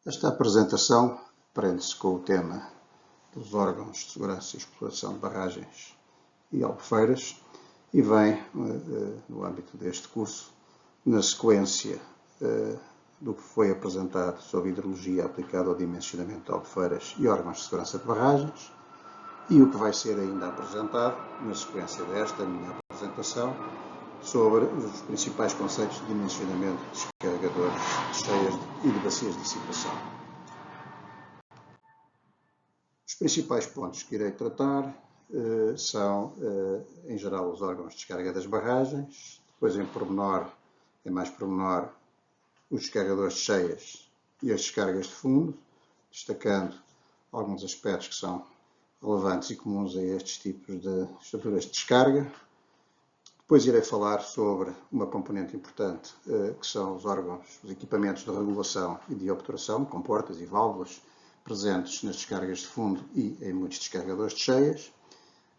Esta apresentação prende-se com o tema dos órgãos de segurança e exploração de barragens e albufeiras e vem, no âmbito deste curso, na sequência do que foi apresentado sobre hidrologia aplicada ao dimensionamento de albufeiras e órgãos de segurança de barragens, e o que vai ser ainda apresentado, na sequência desta minha apresentação, sobre os principais conceitos de dimensionamento de descarregadores de cheias e de bacias de dissipação. Os principais pontos que irei tratar são, em geral, os órgãos de descarga das barragens, depois em mais pormenor, os descarregadores de cheias e as descargas de fundo, destacando alguns aspectos que são relevantes e comuns a estes tipos de estruturas de descarga. Depois irei falar sobre uma componente importante, que são os órgãos, os equipamentos de regulação e de obturação, com portas e válvulas, presentes nas descargas de fundo e em muitos descarregadores de cheias.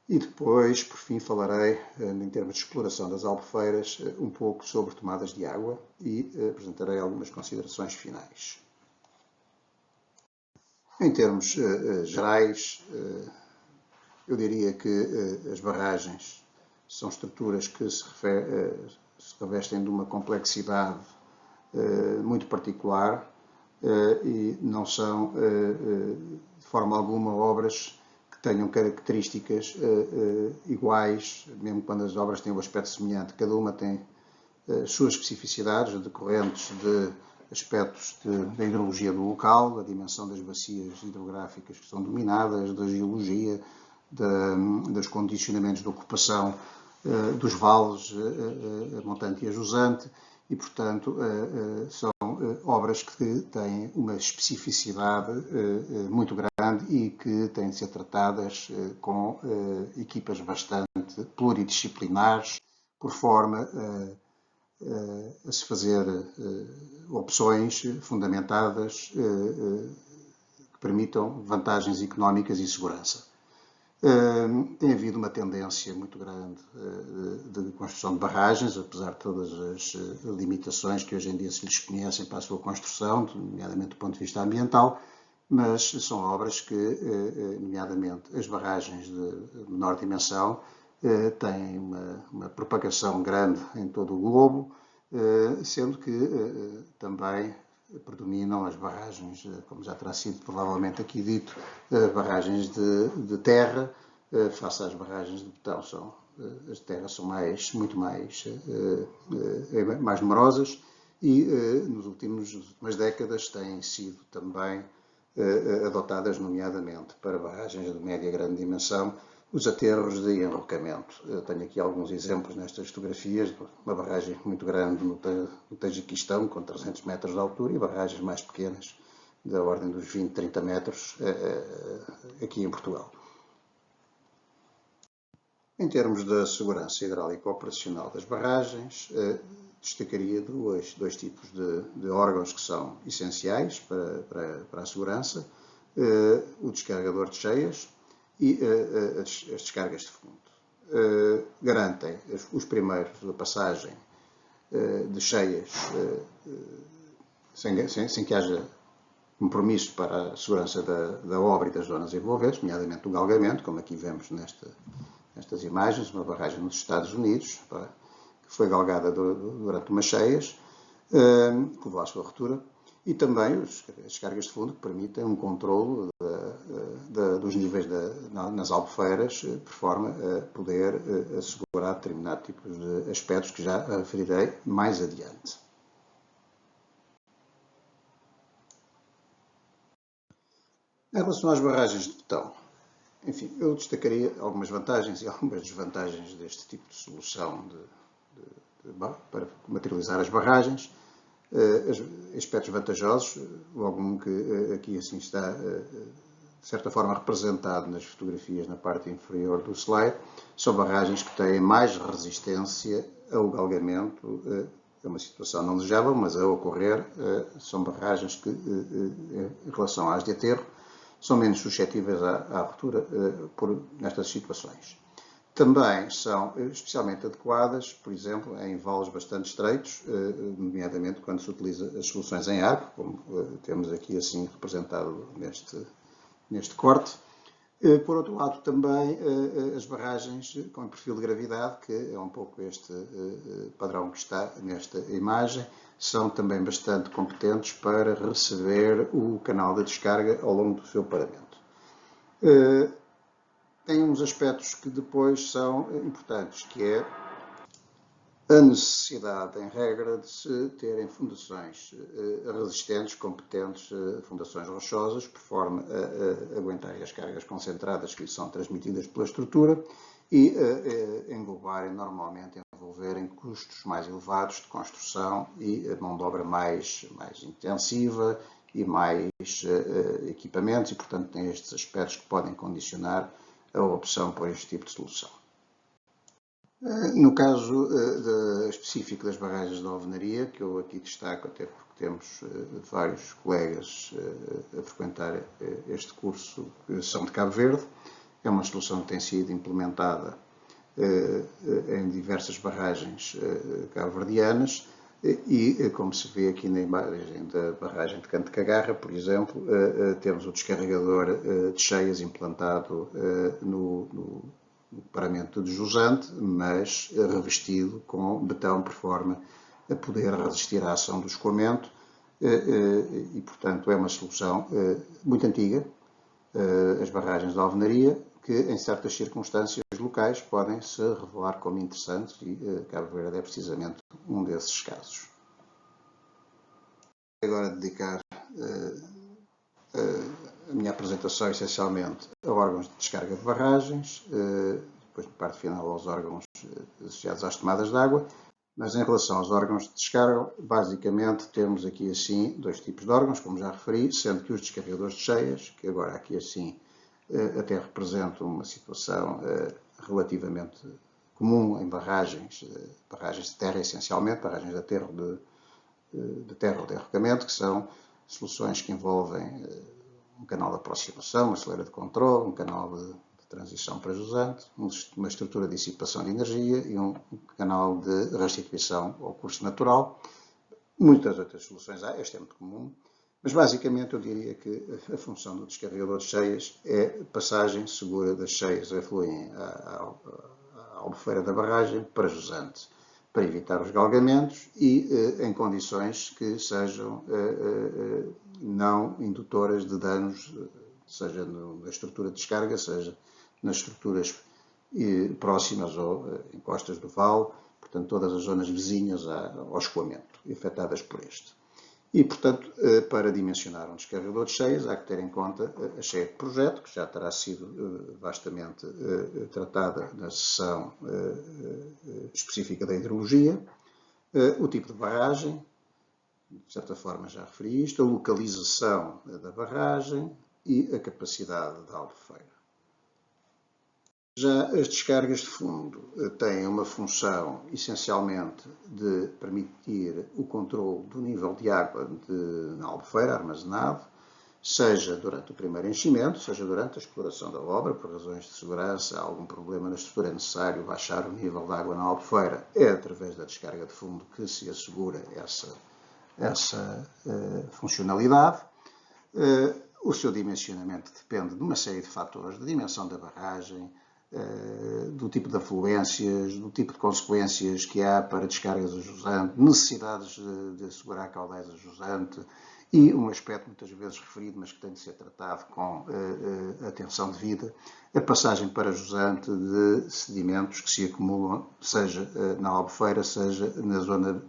E depois, por fim, falarei, em termos de exploração das albufeiras, um pouco sobre tomadas de água e apresentarei algumas considerações finais. Em termos gerais, eu diria que as barragens são estruturas que se revestem de uma complexidade muito particular e não são, de forma alguma, obras que tenham características iguais, mesmo quando as obras têm um aspecto semelhante. Cada uma tem suas especificidades decorrentes de aspectos da hidrologia do local, da dimensão das bacias hidrográficas que são dominadas, da geologia, dos condicionamentos de ocupação dos vales, a montante e a jusante, e, portanto, são obras que têm uma especificidade muito grande e que têm de ser tratadas com equipas bastante pluridisciplinares, por forma a se fazer opções fundamentadas que permitam vantagens económicas e segurança. Tem havido uma tendência muito grande de construção de barragens, apesar de todas as limitações que hoje em dia se lhes conhecem para a sua construção, nomeadamente do ponto de vista ambiental, mas são obras que, nomeadamente as barragens de menor dimensão, têm uma propagação grande em todo o globo, sendo que também predominam as barragens, como já terá sido provavelmente aqui dito, barragens de terra, face às barragens de betão. As de terra são muito mais numerosas e nas últimas décadas têm sido também adotadas, nomeadamente para barragens de média e grande dimensão, os aterros de enrocamento. Tenho aqui alguns exemplos nestas fotografias, uma barragem muito grande no Tajiquistão, com 300 metros de altura, e barragens mais pequenas, da ordem dos 20, 30 metros, aqui em Portugal. Em termos da segurança hidráulica operacional das barragens, destacaria dois tipos de órgãos que são essenciais para a segurança: o descarregador de cheias e as descargas de fundo. Garantem os primeiros a passagem de cheias sem que haja compromisso para a segurança da obra e das zonas envolventes, nomeadamente o galgamento, como aqui vemos nestas imagens, uma barragem nos Estados Unidos, que foi galgada durante umas cheias, que levou à sua ruptura, e também as descargas de fundo que permitem um controlo dos níveis nas albufeiras, por forma a poder assegurar determinado tipo de aspectos que já referirei mais adiante. Em relação às barragens de betão, enfim, eu destacaria algumas vantagens e algumas desvantagens deste tipo de solução para materializar as barragens. Aspectos vantajosos, logo que aqui assim está, de certa forma, representado nas fotografias na parte inferior do slide, são barragens que têm mais resistência ao galgamento. É uma situação não desejável, mas a ocorrer, são barragens que, em relação às de aterro, são menos suscetíveis à ruptura nestas situações. Também são especialmente adequadas, por exemplo, em vales bastante estreitos, nomeadamente quando se utiliza as soluções em arco, como temos aqui assim representado neste corte. Por outro lado, também as barragens com perfil de gravidade, que é um pouco este padrão que está nesta imagem, são também bastante competentes para receber o canal de descarga ao longo do seu paramento. Tem uns aspectos que depois são importantes, que é a necessidade, em regra, de se terem fundações resistentes, competentes, fundações rochosas, por forma a aguentarem as cargas concentradas que lhe são transmitidas pela estrutura e englobarem, normalmente, envolverem custos mais elevados de construção e mão de obra mais intensiva e mais equipamentos e, portanto, tem estes aspectos que podem condicionar a opção por este tipo de solução. No caso específico das barragens de alvenaria, que eu aqui destaco até porque temos vários colegas a frequentar este curso que são de Cabo Verde, é uma solução que tem sido implementada em diversas barragens cabo-verdianas e, como se vê aqui na imagem da barragem de Canto de Cagarra, por exemplo, temos o descarregador de cheias implantado no paramento de jusante, mas revestido com betão por forma a poder resistir à ação do escoamento e, portanto, é uma solução muito antiga, as barragens de alvenaria, que em certas circunstâncias locais podem se revelar como interessantes e Cabo Verde é precisamente um desses casos. Agora dedicar a minha apresentação essencialmente a órgãos de descarga de barragens, depois na parte final aos órgãos associados às tomadas de água, mas em relação aos órgãos de descarga, basicamente temos aqui assim dois tipos de órgãos, como já referi, sendo que os descarregadores de cheias, que agora aqui assim até representam uma situação relativamente comum em barragens de terra essencialmente, barragens de terra ou de derrocamento, que são soluções que envolvem um canal de aproximação, uma celeira de controle, um canal de transição para jusante, uma estrutura de dissipação de energia e um canal de restituição ao curso natural. Muitas outras soluções há, esta é muito comum, mas basicamente eu diria que a função do descarregador de cheias é passagem segura das cheias que afluem à albufeira da barragem para jusante, para evitar os galgamentos e em condições que sejam não indutoras de danos, seja na estrutura de descarga, seja nas estruturas próximas ou encostas do vale, portanto todas as zonas vizinhas ao escoamento, afetadas por este. E, portanto, para dimensionar um descarregador de cheias, há que ter em conta a cheia de projeto, que já terá sido vastamente tratada na sessão específica da hidrologia, o tipo de barragem, de certa forma já referi isto, a localização da barragem e a capacidade da albufeira. Já as descargas de fundo têm uma função essencialmente de permitir o controle do nível de água na albufeira armazenado, seja durante o primeiro enchimento, seja durante a exploração da obra, por razões de segurança, algum problema na estrutura é necessário baixar o nível de água na albufeira, é através da descarga de fundo que se assegura essa funcionalidade. O seu dimensionamento depende de uma série de fatores, da dimensão da barragem, do tipo de afluências, do tipo de consequências que há para descargas a jusante, necessidades de assegurar caudais a jusante e um aspecto muitas vezes referido, mas que tem de ser tratado com atenção devida, a passagem para jusante de sedimentos que se acumulam, seja na albufeira, seja na zona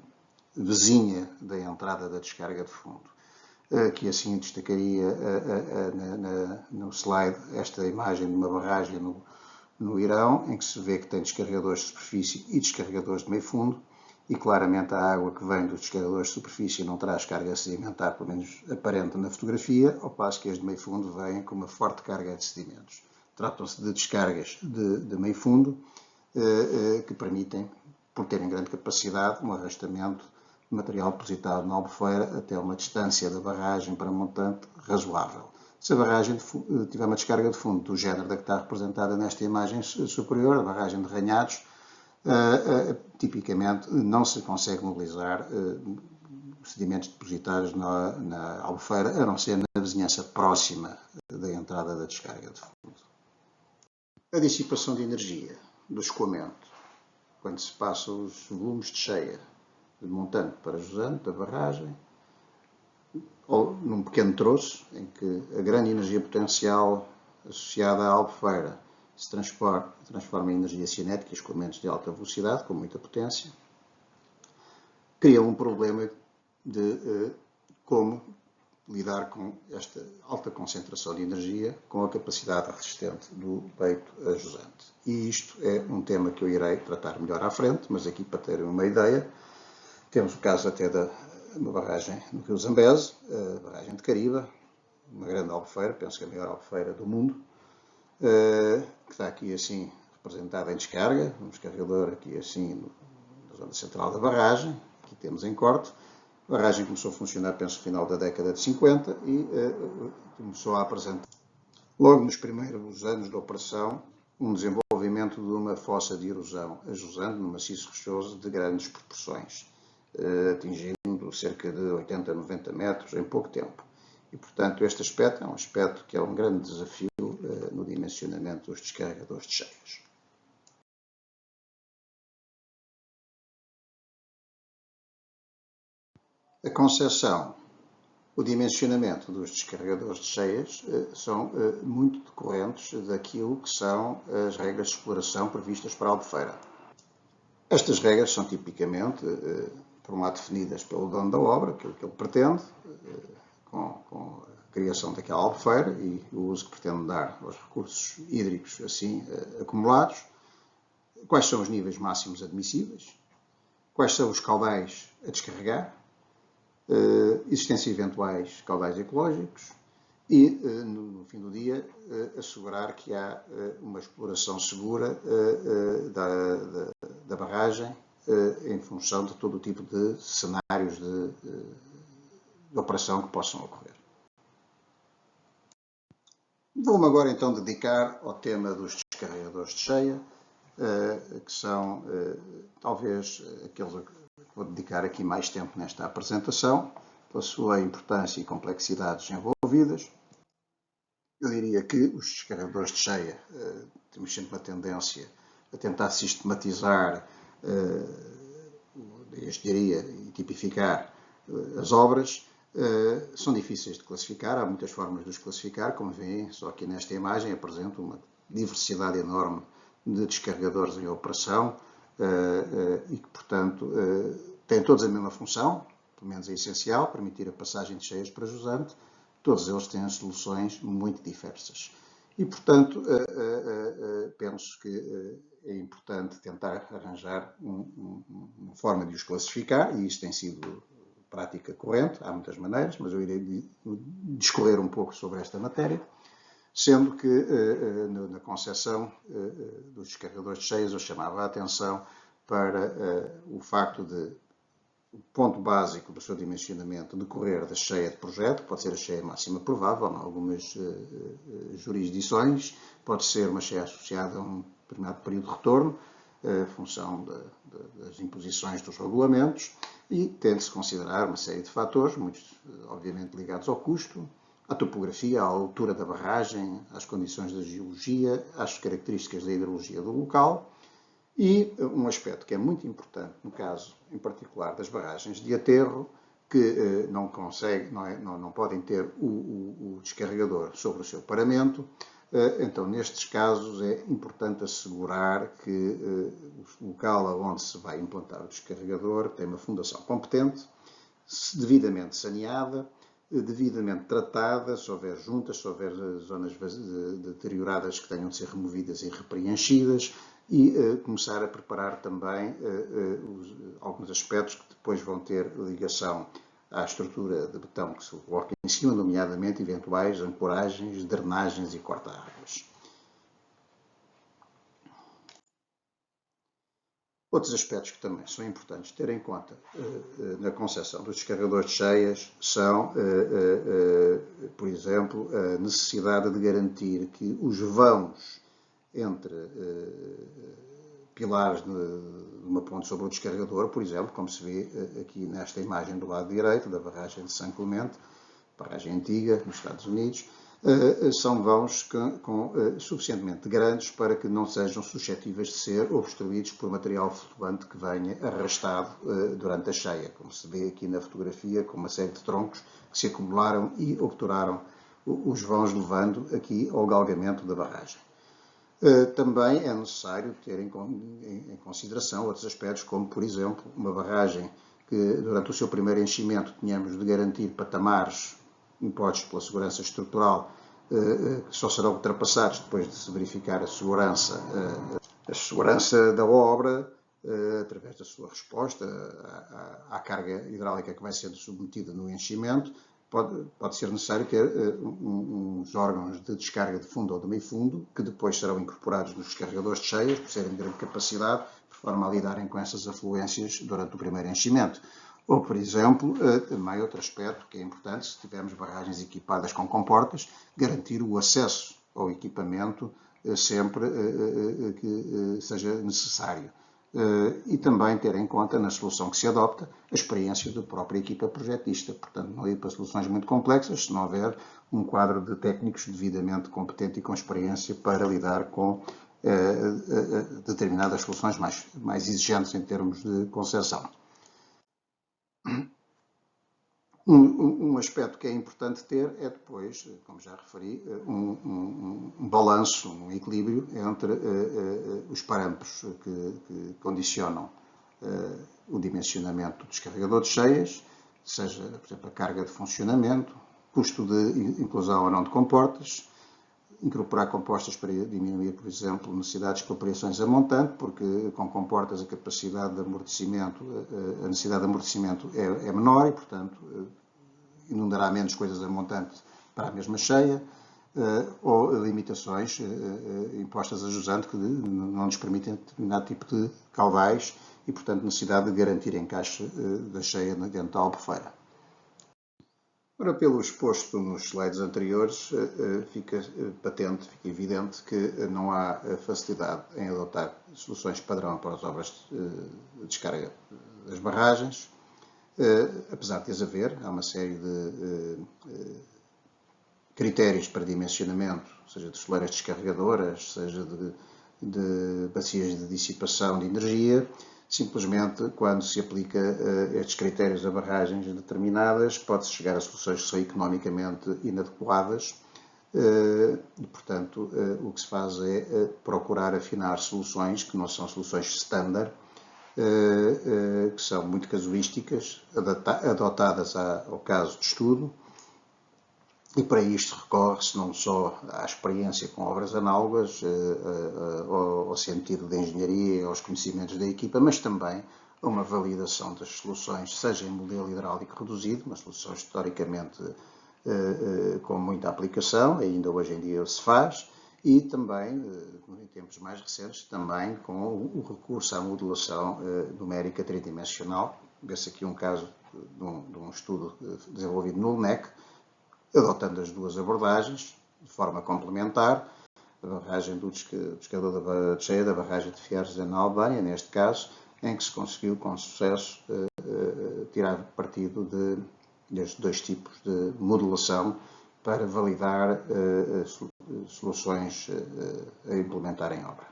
vizinha da entrada da descarga de fundo. Que assim destacaria no slide esta imagem de uma barragem no Irão, em que se vê que tem descarregadores de superfície e descarregadores de meio fundo, e claramente a água que vem dos descarregadores de superfície não traz carga sedimentar, pelo menos aparente na fotografia, ao passo que as de meio fundo vêm com uma forte carga de sedimentos. Tratam-se de descargas de meio fundo que permitem, por terem grande capacidade, um arrastamento de material depositado na albufeira até uma distância da barragem para montante razoável, Se a barragem tiver uma descarga de fundo do género da que está representada nesta imagem superior, a barragem de Ranhados, tipicamente não se consegue mobilizar sedimentos depositados na Albufeira, a não ser na vizinhança próxima da entrada da descarga de fundo. A dissipação de energia do escoamento, quando se passam os volumes de cheia de Montante para Jusante, da barragem, ou num pequeno troço, em que a grande energia potencial associada à Albufeira se transforma em energia cinética, escoamentos de alta velocidade, com muita potência, cria um problema de como lidar com esta alta concentração de energia com a capacidade resistente do peito a jusante. E isto é um tema que eu irei tratar melhor à frente, mas aqui para terem uma ideia, temos o caso até da uma barragem no Rio Zambeze, a barragem de Cariba, uma grande albufeira, penso que a maior albufeira do mundo, que está aqui assim representada em descarga, um descarregador aqui assim na zona central da barragem, aqui temos em corte. A barragem começou a funcionar, penso, no final da década de 50 e começou a apresentar, logo nos primeiros anos de operação, um desenvolvimento de uma fossa de erosão a jusante no maciço rochoso de grandes proporções, atingindo cerca de 80 a 90 metros em pouco tempo. E, portanto, este aspecto é um aspecto que é um grande desafio no dimensionamento dos descarregadores de cheias. A concepção, o dimensionamento dos descarregadores de cheias são muito decorrentes daquilo que são as regras de exploração previstas para a Albufeira. Estas regras são tipicamente, por lá definidas pelo dono da obra, aquilo que ele pretende, com a criação daquela albufeira e o uso que pretende dar aos recursos hídricos assim acumulados, quais são os níveis máximos admissíveis, quais são os caudais a descarregar, existência de eventuais caudais ecológicos e, no fim do dia, assegurar que há uma exploração segura da barragem em função de todo o tipo de cenários de operação que possam ocorrer. Vou-me agora então dedicar ao tema dos descarregadores de cheia, que são talvez aqueles a que vou dedicar aqui mais tempo nesta apresentação, pela sua importância e complexidades envolvidas. Eu diria que os descarregadores de cheia temos sempre uma tendência a tentar sistematizar engenharia e tipificar as obras. São difíceis de classificar, há muitas formas de os classificar, como veem, só aqui nesta imagem apresento uma diversidade enorme de descarregadores em operação e que, portanto, têm todos a mesma função, pelo menos é essencial, permitir a passagem de cheias para jusante. Todos eles têm soluções muito diversas. E, portanto, penso que é importante tentar arranjar uma forma de os classificar, e isso tem sido prática corrente, há muitas maneiras, mas eu irei discorrer um pouco sobre esta matéria, sendo que na concepção dos descarregadores de cheias eu chamava a atenção para o facto de o ponto básico do seu dimensionamento decorrer da cheia de projeto, pode ser a cheia máxima provável em algumas jurisdições, pode ser uma cheia associada a um determinado período de retorno, função das imposições dos regulamentos, e tem de se considerar uma série de fatores, muitos obviamente ligados ao custo, à topografia, à altura da barragem, às condições da geologia, às características da hidrologia do local, e um aspecto que é muito importante no caso, em particular, das barragens de aterro, que não podem ter o descarregador sobre o seu paramento. Então, nestes casos, é importante assegurar que o local onde se vai implantar o descarregador tem uma fundação competente, devidamente saneada, devidamente tratada, se houver juntas, se houver zonas deterioradas que tenham de ser removidas e repreenchidas, e começar a preparar também alguns aspectos que depois vão ter ligação à estrutura de betão que se coloca em cima, nomeadamente eventuais ancoragens, drenagens e corta-águas. Outros aspectos que também são importantes ter em conta na concepção dos descarregadores de cheias são por exemplo, a necessidade de garantir que os vãos entre pilares de uma ponte sobre o descarregador, por exemplo, como se vê aqui nesta imagem do lado direito da barragem de São Clemente, barragem antiga nos Estados Unidos, são vãos suficientemente grandes para que não sejam suscetíveis de ser obstruídos por material flutuante que venha arrastado durante a cheia, como se vê aqui na fotografia, com uma série de troncos que se acumularam e obturaram os vãos, levando aqui ao galgamento da barragem. Também é necessário ter em consideração outros aspectos, como, por exemplo, uma barragem que, durante o seu primeiro enchimento, tínhamos de garantir patamares impostos pela segurança estrutural, que só serão ultrapassados depois de se verificar a segurança da obra, através da sua resposta à carga hidráulica que vai sendo submetida no enchimento. Pode ser necessário ter uns órgãos de descarga de fundo ou de meio fundo, que depois serão incorporados nos descarregadores de cheias, por serem de grande capacidade, por forma a lidarem com essas afluências durante o primeiro enchimento. Ou, por exemplo, também outro aspecto que é importante, se tivermos barragens equipadas com comportas, garantir o acesso ao equipamento sempre que seja necessário. E também ter em conta, na solução que se adopta, a experiência da própria equipa projetista. Portanto, não ir para soluções muito complexas se não houver um quadro de técnicos devidamente competente e com experiência para lidar com determinadas soluções mais exigentes em termos de concepção. Um aspecto que é importante ter é depois, como já referi, um balanço, um equilíbrio entre os parâmetros que condicionam o dimensionamento do descarregador de cheias, seja, por exemplo, a carga de funcionamento, custo de inclusão ou não de comportas, incorporar compostas para diminuir, por exemplo, necessidades de operações a montante, porque com comportas a capacidade de amortecimento, a necessidade de amortecimento é menor e, portanto, inundará menos coisas a montante para a mesma cheia, ou limitações impostas a jusante que não nos permitem determinado tipo de caudais e, portanto, necessidade de garantir encaixe da cheia dentro da albufeira. Ora, pelo exposto nos slides anteriores, fica patente, fica evidente que não há facilidade em adotar soluções padrão para as obras de descarga das barragens, apesar de as haver. Há uma série de critérios para dimensionamento, seja de soleiras descarregadoras, seja de bacias de dissipação de energia. Simplesmente, quando se aplica estes critérios a barragens determinadas, pode-se chegar a soluções que são economicamente inadequadas e, portanto, o que se faz é procurar afinar soluções que não são soluções standard, que são muito casuísticas, adotadas ao caso de estudo, e para isto recorre-se não só à experiência com obras análogas, ao sentido de engenharia, aos conhecimentos da equipa, mas também a uma validação das soluções, seja em modelo hidráulico reduzido, uma solução historicamente com muita aplicação, ainda hoje em dia se faz, e também, em tempos mais recentes, também com o recurso à modelação numérica tridimensional. Vê-se aqui um caso de um estudo desenvolvido no LNEC, adotando as duas abordagens de forma complementar, a barragem do descarregador de cheia da barragem de Fieres na Albânia, neste caso, em que se conseguiu com sucesso tirar partido destes dois tipos de modulação para validar soluções a implementar em obra.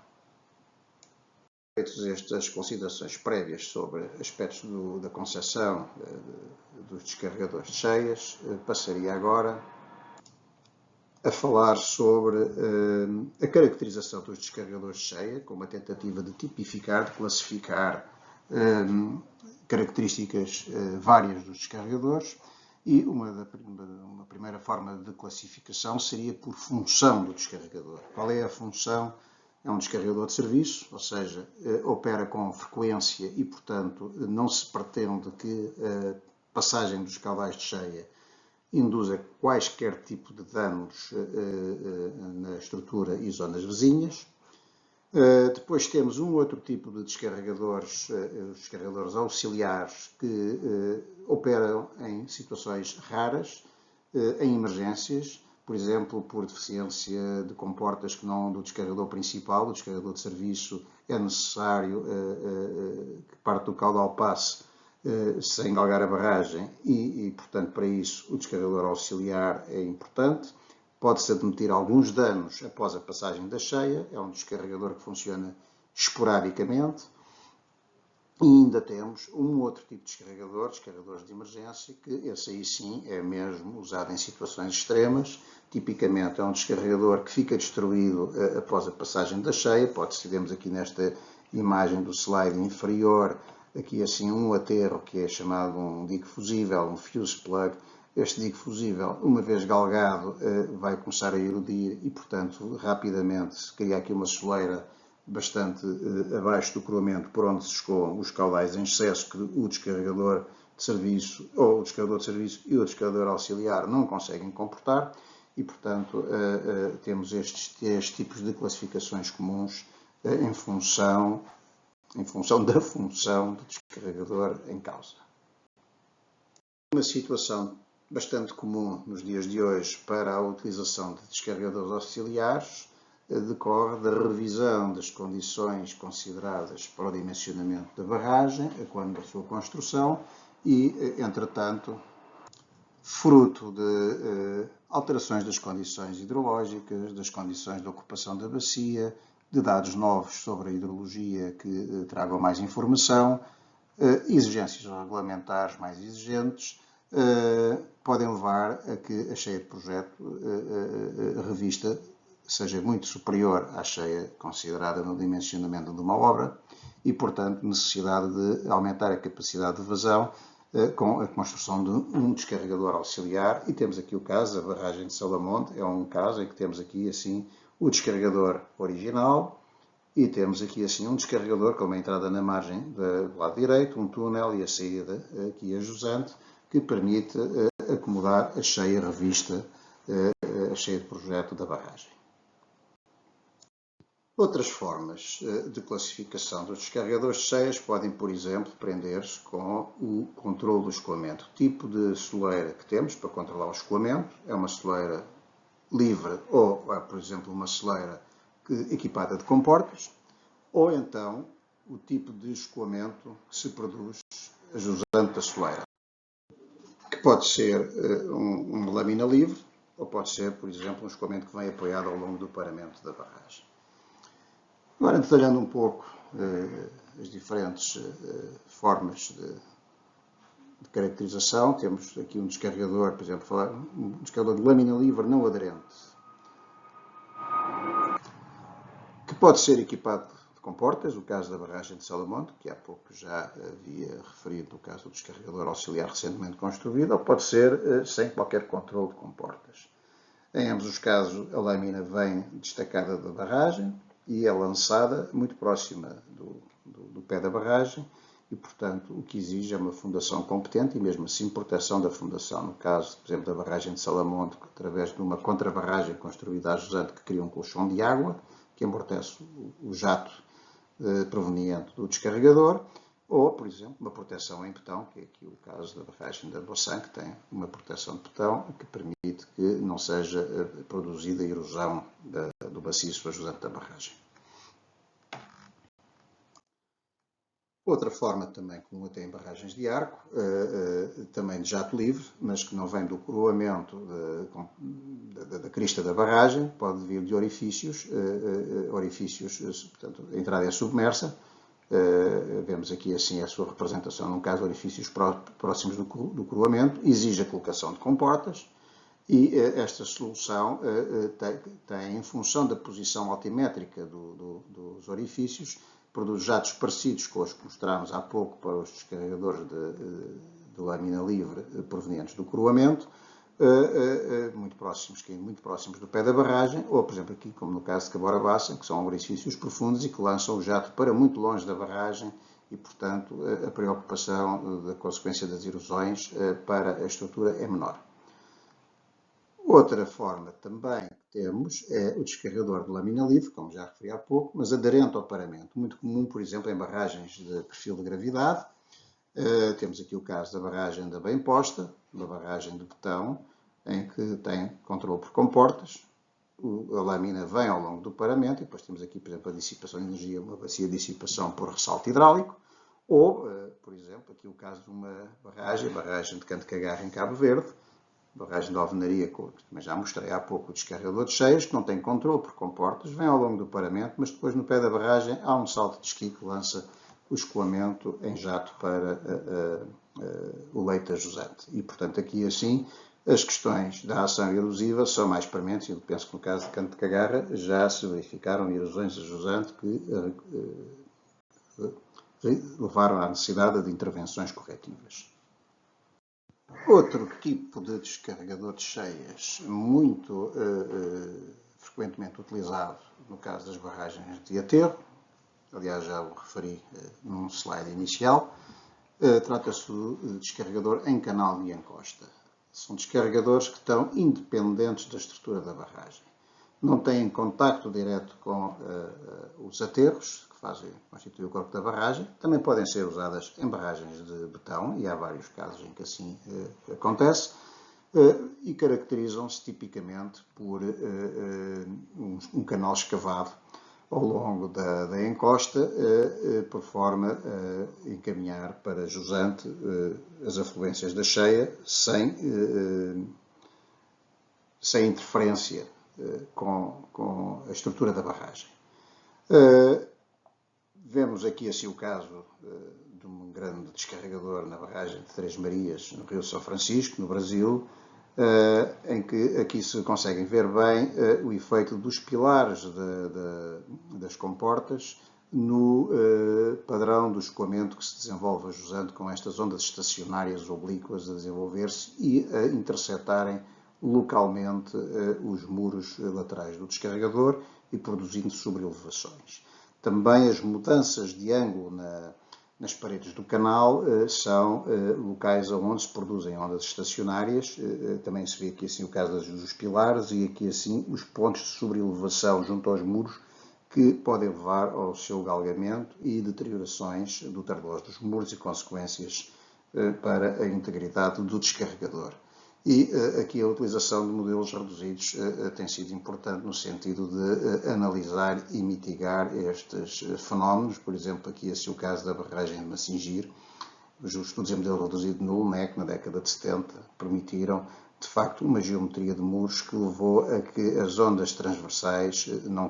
Feitas estas considerações prévias sobre aspectos da concepção dos descarregadores de cheias, passaria agora a falar sobre a caracterização dos descarregadores de cheia, com uma tentativa de tipificar, de classificar características várias dos descarregadores, e uma primeira forma de classificação seria por função do descarregador. Qual é a função? É um descarregador de serviço, ou seja, opera com frequência e, portanto, não se pretende que a passagem dos caudais de cheia induza quaisquer tipo de danos na estrutura e zonas vizinhas. Depois temos um outro tipo de descarregadores, os descarregadores auxiliares, que operam em situações raras, em emergências, por exemplo, por deficiência de comportas que não do descarregador principal, do descarregador de serviço, é necessário que parte do caudal passe sem galgar a barragem e, portanto, para isso o descarregador auxiliar é importante. Pode-se admitir alguns danos após a passagem da cheia, é um descarregador que funciona esporadicamente. E ainda temos um outro tipo de descarregador, descarregadores de emergência, que esse aí sim é mesmo usado em situações extremas. Tipicamente é um descarregador que fica destruído após a passagem da cheia. Pode-se vermos aqui nesta imagem do slide inferior, aqui assim um aterro que é chamado um dique fusível, um fuse plug. Este dique fusível, uma vez galgado, vai começar a erudir e, portanto, rapidamente se cria aqui uma soleira bastante abaixo do coroamento por onde se escoam os caudais em excesso que o descarregador de serviço, ou o descarregador de serviço e o descarregador auxiliar não conseguem comportar e, portanto, temos estes tipos de classificações comuns em função da função do descarregador em causa. Uma situação bastante comum nos dias de hoje para a utilização de descarregadores auxiliares decorre da revisão das condições consideradas para o dimensionamento da barragem, a quando da sua construção e, entretanto, fruto de alterações das condições hidrológicas, das condições de ocupação da bacia, de dados novos sobre a hidrologia que tragam mais informação, exigências regulamentares mais exigentes, podem levar a que a cheia de projeto revista seja muito superior à cheia considerada no dimensionamento de uma obra e, portanto, necessidade de aumentar a capacidade de vazão com a construção de um descarregador auxiliar. E temos aqui o caso, a barragem de Salamonte, é um caso em que temos aqui assim o descarregador original e temos aqui assim um descarregador com uma entrada na margem do lado direito, um túnel e a saída aqui a jusante, que permite acomodar a cheia revista, a cheia de projeto da barragem. Outras formas de classificação dos descarregadores de cheias podem, por exemplo, prender-se com o controle do escoamento. O tipo de soleira que temos para controlar o escoamento é uma soleira livre ou, por exemplo, uma soleira equipada de comportas, ou então o tipo de escoamento que se produz a jusante da soleira, que pode ser uma lâmina livre ou pode ser, por exemplo, um escoamento que vem apoiado ao longo do paramento da barragem. Agora, detalhando um pouco as diferentes formas de caracterização, temos aqui um descarregador, por exemplo, um descarregador de lâmina livre não aderente, que pode ser equipado de comportas, o caso da barragem de Salamonte, que há pouco já havia referido no caso do descarregador auxiliar recentemente construído, ou pode ser sem qualquer controle de comportas. Em ambos os casos, a lâmina vem destacada da barragem e é lançada muito próxima do pé da barragem e, portanto, o que exige é uma fundação competente e, mesmo assim, proteção da fundação. No caso, por exemplo, da barragem de Salamonte, através de uma contrabarragem construída à jusante que cria um colchão de água, que amortece o jato proveniente do descarregador, ou, por exemplo, uma proteção em betão, que é aqui o caso da barragem da Boçã, que tem uma proteção de betão que permite que não seja produzida erosão do baciço ajusante da barragem. Outra forma também comum tem barragens de arco, também de jato livre, mas que não vem do coroamento da crista da barragem, pode vir de orifícios, portanto, a entrada é submersa. Vemos aqui assim a sua representação, num caso, orifícios próximos do coroamento, exige a colocação de comportas e esta solução tem, em função da posição altimétrica dos orifícios, produz jatos parecidos com os que mostrámos há pouco para os descarregadores de lâmina livre provenientes do coroamento, muito próximos do pé da barragem, ou, por exemplo, aqui, como no caso de Cabora-Bassa, que são orifícios profundos e que lançam o jato para muito longe da barragem e, portanto, a preocupação da consequência das erosões para a estrutura é menor. Outra forma também que temos é o descarregador de lâmina livre, como já referi há pouco, mas aderente ao paramento. Muito comum, por exemplo, em barragens de perfil de gravidade. Temos aqui o caso da barragem da Bem Posta, da barragem de betão, em que tem controle por comportas, a lâmina vem ao longo do paramento e depois temos aqui, por exemplo, a dissipação de energia, uma bacia de dissipação por ressalto hidráulico, ou, por exemplo, aqui o caso de uma barragem, a barragem de Canto Cagarra em Cabo Verde, barragem de alvenaria, que também já mostrei há pouco, o descarregador de cheias, que não tem controle por comportas, vem ao longo do paramento, mas depois no pé da barragem há um salto de esqui que lança o escoamento em jato para o leito a jusante. E, portanto, aqui assim, as questões da ação erosiva são mais prementes, e eu penso que no caso de Canto de Cagarra já se verificaram erosões a jusante que levaram à necessidade de intervenções corretivas. Outro tipo de descarregador de cheias muito frequentemente utilizado no caso das barragens de aterro, aliás já o referi num slide inicial, trata-se do descarregador em canal de encosta. São descarregadores que estão independentes da estrutura da barragem. Não têm contacto direto com os aterros, que constituem o corpo da barragem. Também podem ser usadas em barragens de betão, e há vários casos em que assim acontece, e caracterizam-se tipicamente por um canal escavado ao longo da encosta, por forma a encaminhar para jusante as afluências da cheia, sem interferência com a estrutura da barragem. Vemos aqui assim o caso de um grande descarregador na barragem de Três Marias, no Rio São Francisco, no Brasil, em que aqui se conseguem ver bem o efeito dos pilares das comportas no padrão do escoamento que se desenvolve a jusante com estas ondas estacionárias oblíquas a desenvolver-se e a interceptarem localmente os muros laterais do descarregador e produzindo sobrelevações. Também as mudanças de ângulo nas paredes do canal são locais onde se produzem ondas estacionárias. Também se vê aqui assim o caso dos pilares e aqui assim os pontos de sobrelevação junto aos muros que podem levar ao seu galgamento e deteriorações do tardós dos muros e consequências para a integridade do descarregador. E aqui a utilização de modelos reduzidos tem sido importante no sentido de analisar e mitigar estes fenómenos. Por exemplo, aqui assim o caso da barragem de Massingir. Os estudos em modelo reduzido no UNEC, na década de 70, permitiram, de facto, uma geometria de muros que levou a que as ondas transversais não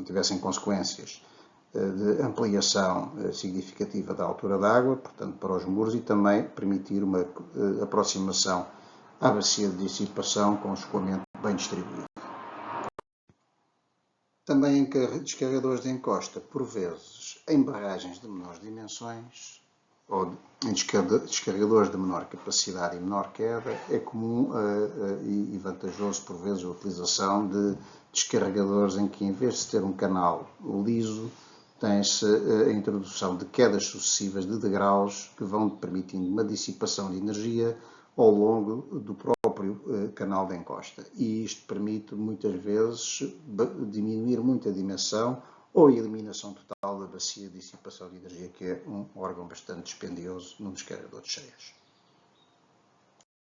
tivessem consequências de ampliação significativa da altura da água, portanto, para os muros, e também permitir uma aproximação à bacia de dissipação com o escoamento bem distribuído. Também em descarregadores de encosta, por vezes, em barragens de menores dimensões, ou em descarregadores de menor capacidade e menor queda, é comum e vantajoso, por vezes, a utilização de descarregadores em que, em vez de ter um canal liso, tem-se a introdução de quedas sucessivas de degraus que vão permitindo uma dissipação de energia ao longo do próprio canal de encosta. E isto permite, muitas vezes, diminuir muito a dimensão ou a eliminação total da bacia de dissipação de energia, que é um órgão bastante dispendioso num descarregador de cheias.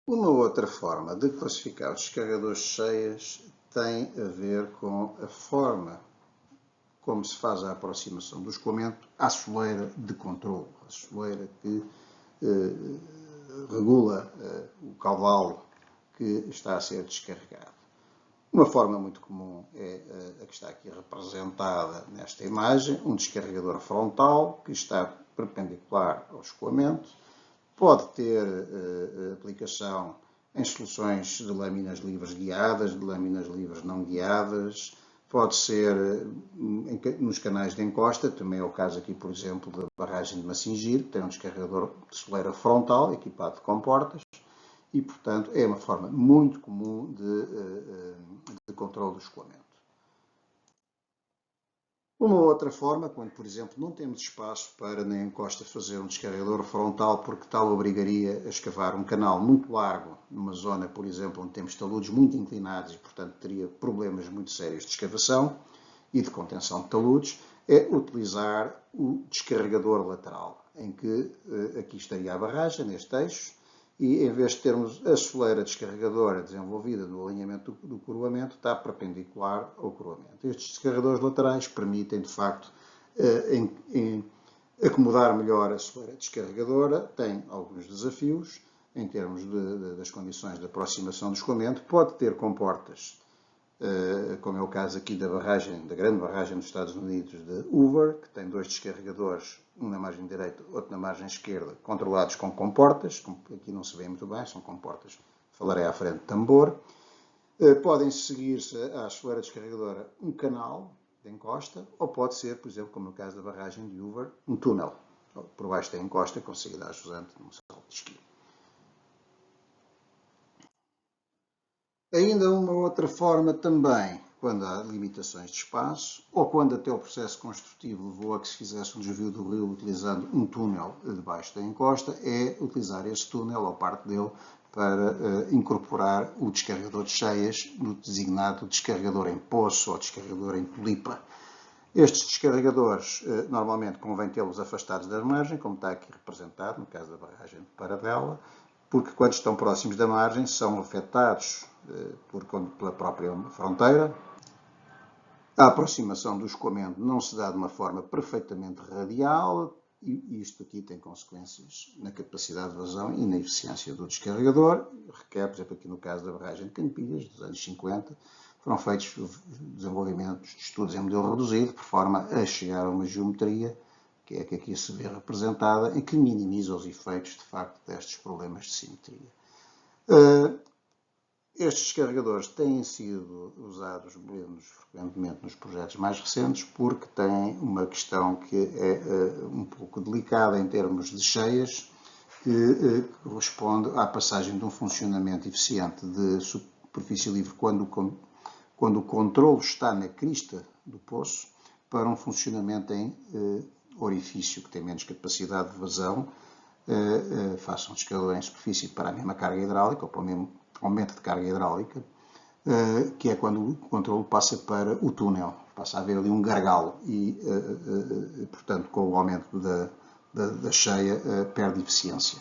Uma outra forma de classificar os descarregadores de cheias tem a ver com a forma como se faz a aproximação do escoamento à soleira de controle, a soleira que regula o caudal que está a ser descarregado. Uma forma muito comum é a que está aqui representada nesta imagem, um descarregador frontal que está perpendicular ao escoamento, pode ter aplicação em soluções de lâminas livres guiadas, de lâminas livres não guiadas, pode ser nos canais de encosta, também é o caso aqui, por exemplo, da barragem de Massingir, que tem um descarregador de soleira frontal, equipado de comportas, e, portanto, é uma forma muito comum de controle do escoamento. Uma outra forma, quando, por exemplo, não temos espaço para na encosta fazer um descarregador frontal, porque tal obrigaria a escavar um canal muito largo, numa zona, por exemplo, onde temos taludes muito inclinados e, portanto, teria problemas muito sérios de escavação e de contenção de taludes, é utilizar o descarregador lateral, em que aqui estaria a barragem, neste eixo, e em vez de termos a soleira descarregadora desenvolvida no alinhamento do coroamento, está perpendicular ao coroamento. Estes descarregadores laterais permitem, de facto, acomodar melhor a soleira descarregadora, tem alguns desafios em termos das condições de aproximação do escoamento, pode ter comportas, como é o caso aqui da grande barragem dos Estados Unidos de Hoover, que tem dois descarregadores, um na margem direita, outro na margem esquerda, controlados com comportas, como aqui não se vê muito bem, são comportas, falarei à frente de tambor. Podem seguir-se à soleira descarregadora um canal de encosta, ou pode ser, por exemplo, como no caso da barragem de Hoover, um túnel, por baixo da encosta, com saída a jusante num salto de esqui. Ainda uma outra forma também, quando há limitações de espaço, ou quando até o processo construtivo levou a que se fizesse um desvio do rio utilizando um túnel debaixo da encosta, é utilizar esse túnel ou parte dele para incorporar o descarregador de cheias no designado descarregador em poço ou descarregador em tulipa. Estes descarregadores, normalmente convém tê-los afastados da margem, como está aqui representado, no caso da barragem de Paradela, porque quando estão próximos da margem são afetados pela própria fronteira. A aproximação do escoamento não se dá de uma forma perfeitamente radial e isto aqui tem consequências na capacidade de vazão e na eficiência do descarregador. Requer, por exemplo, aqui no caso da barragem de Campilhas, dos anos 50, foram feitos desenvolvimentos de estudos em modelo reduzido, por forma a chegar a uma geometria, que é a que aqui se vê representada, em que minimiza os efeitos, de facto, destes problemas de simetria. Estes descarregadores têm sido usados menos frequentemente nos projetos mais recentes porque têm uma questão que é um pouco delicada em termos de cheias, que corresponde à passagem de um funcionamento eficiente de superfície livre quando o controlo está na crista do poço para um funcionamento em orifício que tem menos capacidade de vazão, faça um descarregador em superfície para a mesma carga hidráulica ou para o mesmo aumento de carga hidráulica, que é quando o controle passa para o túnel, passa a haver ali um gargalo e, portanto, com o aumento da cheia, perde eficiência.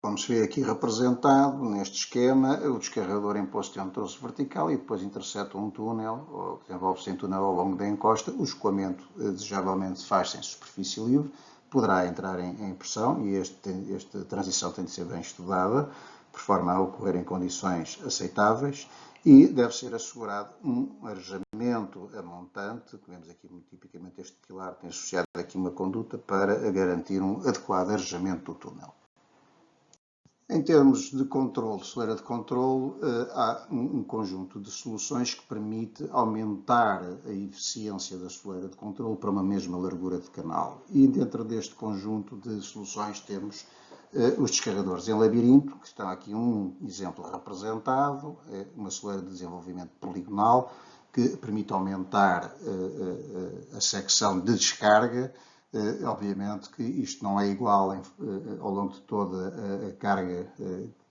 Como se vê aqui representado neste esquema, o descarregador em poço tem um troço vertical e depois intercepta um túnel, ou desenvolve-se em túnel ao longo da encosta. O escoamento desejavelmente se faz em superfície livre, poderá entrar em pressão e esta transição tem de ser bem estudada, por forma a ocorrer em condições aceitáveis, e deve ser assegurado um arejamento a montante, que vemos aqui muito tipicamente este pilar tem associado aqui uma conduta para garantir um adequado arejamento do túnel. Em termos de controle, soleira de controle, há um conjunto de soluções que permite aumentar a eficiência da soleira de controle para uma mesma largura de canal. E dentro deste conjunto de soluções temos os descarregadores em labirinto, que está aqui um exemplo representado, é uma soleira de desenvolvimento poligonal que permite aumentar a secção de descarga. Obviamente que isto não é igual ao longo de toda a carga,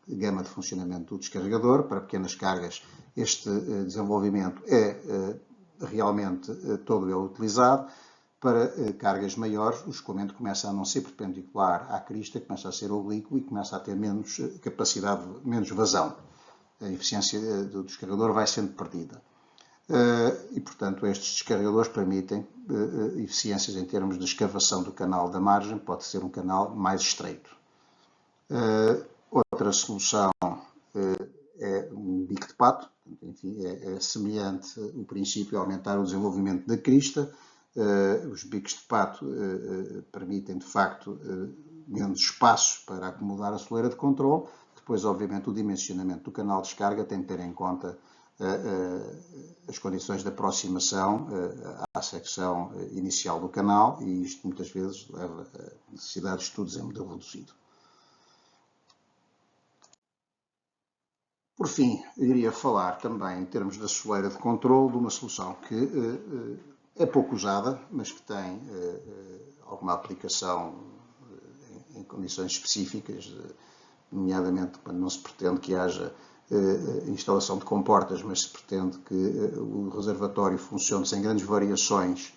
gama de funcionamento do descarregador. Para pequenas cargas este desenvolvimento é realmente todo ele utilizado. Para cargas maiores, o escoamento começa a não ser perpendicular à crista, começa a ser oblíquo e começa a ter menos capacidade, menos vazão. A eficiência do descarregador vai sendo perdida. E, portanto, estes descarregadores permitem eficiências em termos de escavação do canal da margem, pode ser um canal mais estreito. Outra solução é um bico de pato, enfim, é semelhante o princípio a aumentar o desenvolvimento da crista. Os bicos de pato permitem, de facto, menos espaço para acomodar a soleira de controle. Depois, obviamente, o dimensionamento do canal de descarga tem que ter em conta as condições de aproximação à secção inicial do canal e isto muitas vezes leva a necessidade de estudos em modelo reduzido. Por fim, eu iria falar também, em termos da soleira de controle, de uma solução que é pouco usada, mas que tem alguma aplicação em condições específicas, nomeadamente quando não se pretende que haja instalação de comportas, mas se pretende que o reservatório funcione sem grandes variações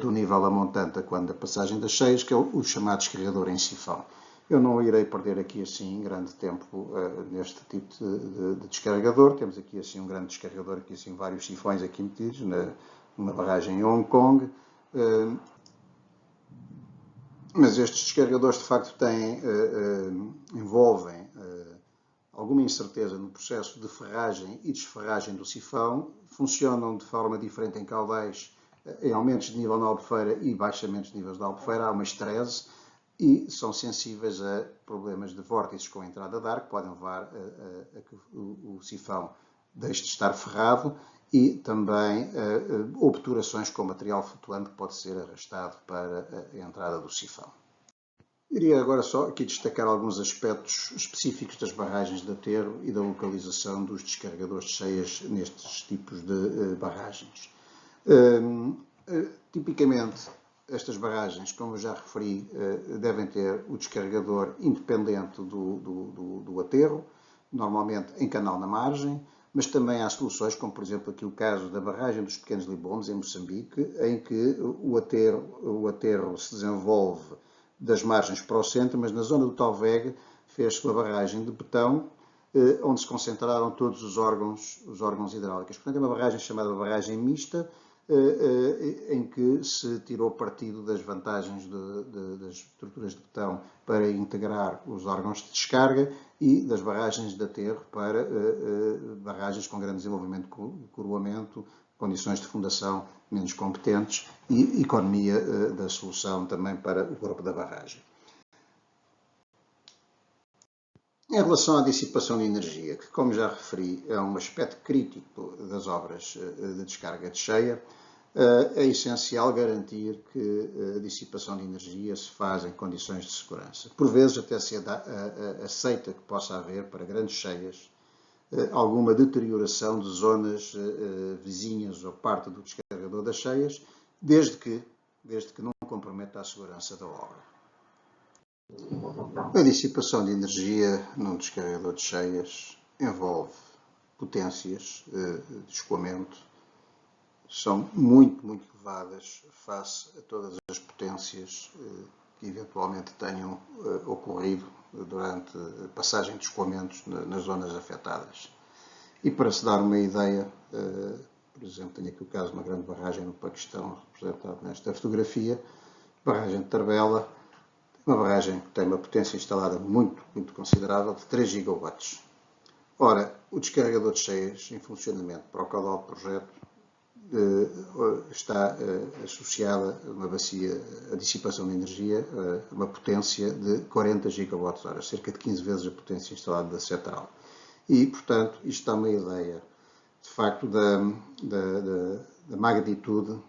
do nível a montante quando a passagem das cheias, que é o chamado descarregador em sifão. Eu não irei perder aqui assim grande tempo neste tipo de descarregador. Temos aqui assim um grande descarregador, aqui assim vários sifões aqui metidos numa barragem em Hong Kong. Mas estes descarregadores de facto envolvem alguma incerteza no processo de ferragem e desferragem do sifão, funcionam de forma diferente em caudais, em aumentos de nível na albufeira e baixamentos de níveis da albufeira, há uma estresse e são sensíveis a problemas de vórtices com a entrada de ar, que podem levar a que o sifão deixe de estar ferrado, e também obturações com material flutuante que pode ser arrastado para a entrada do sifão. Iria agora só aqui destacar alguns aspectos específicos das barragens de aterro e da localização dos descarregadores de cheias nestes tipos de barragens. Tipicamente, estas barragens, como eu já referi, devem ter o descarregador independente do aterro, normalmente em canal na margem, mas também há soluções, como por exemplo aqui o caso da barragem dos Pequenos Libomes, em Moçambique, em que o aterro se desenvolve das margens para o centro, mas na zona do Talveg fez-se uma barragem de betão, onde se concentraram todos os órgãos hidráulicos. Portanto, é uma barragem chamada barragem mista, em que se tirou partido das vantagens das estruturas de betão para integrar os órgãos de descarga e das barragens de aterro para barragens com grande desenvolvimento de coroamento, condições de fundação menos competentes e economia da solução também para o corpo da barragem. Em relação à dissipação de energia, que como já referi é um aspecto crítico das obras de descarga de cheia, é essencial garantir que a dissipação de energia se faz em condições de segurança. Por vezes até se aceita que possa haver, para grandes cheias, alguma deterioração de zonas vizinhas ou parte do descarregador das cheias, desde que não comprometa a segurança da obra. A dissipação de energia num descarregador de cheias envolve potências de escoamento, são muito elevadas face a todas as potências que eventualmente tenham ocorrido durante a passagem de escoamentos nas zonas afetadas. E para se dar uma ideia, por exemplo, tenho aqui o caso de uma grande barragem no Paquistão, representado nesta fotografia, barragem de Tarbela, uma barragem que tem uma potência instalada muito considerável, de 3 gigawatts. Ora, o descarregador de cheias em funcionamento para o caudal de projeto está associada a uma bacia, a dissipação de energia, a uma potência de 40 gigawatts-hora, cerca de 15 vezes a potência instalada da CETRAL. E, portanto, isto dá uma ideia, de facto, da magnitude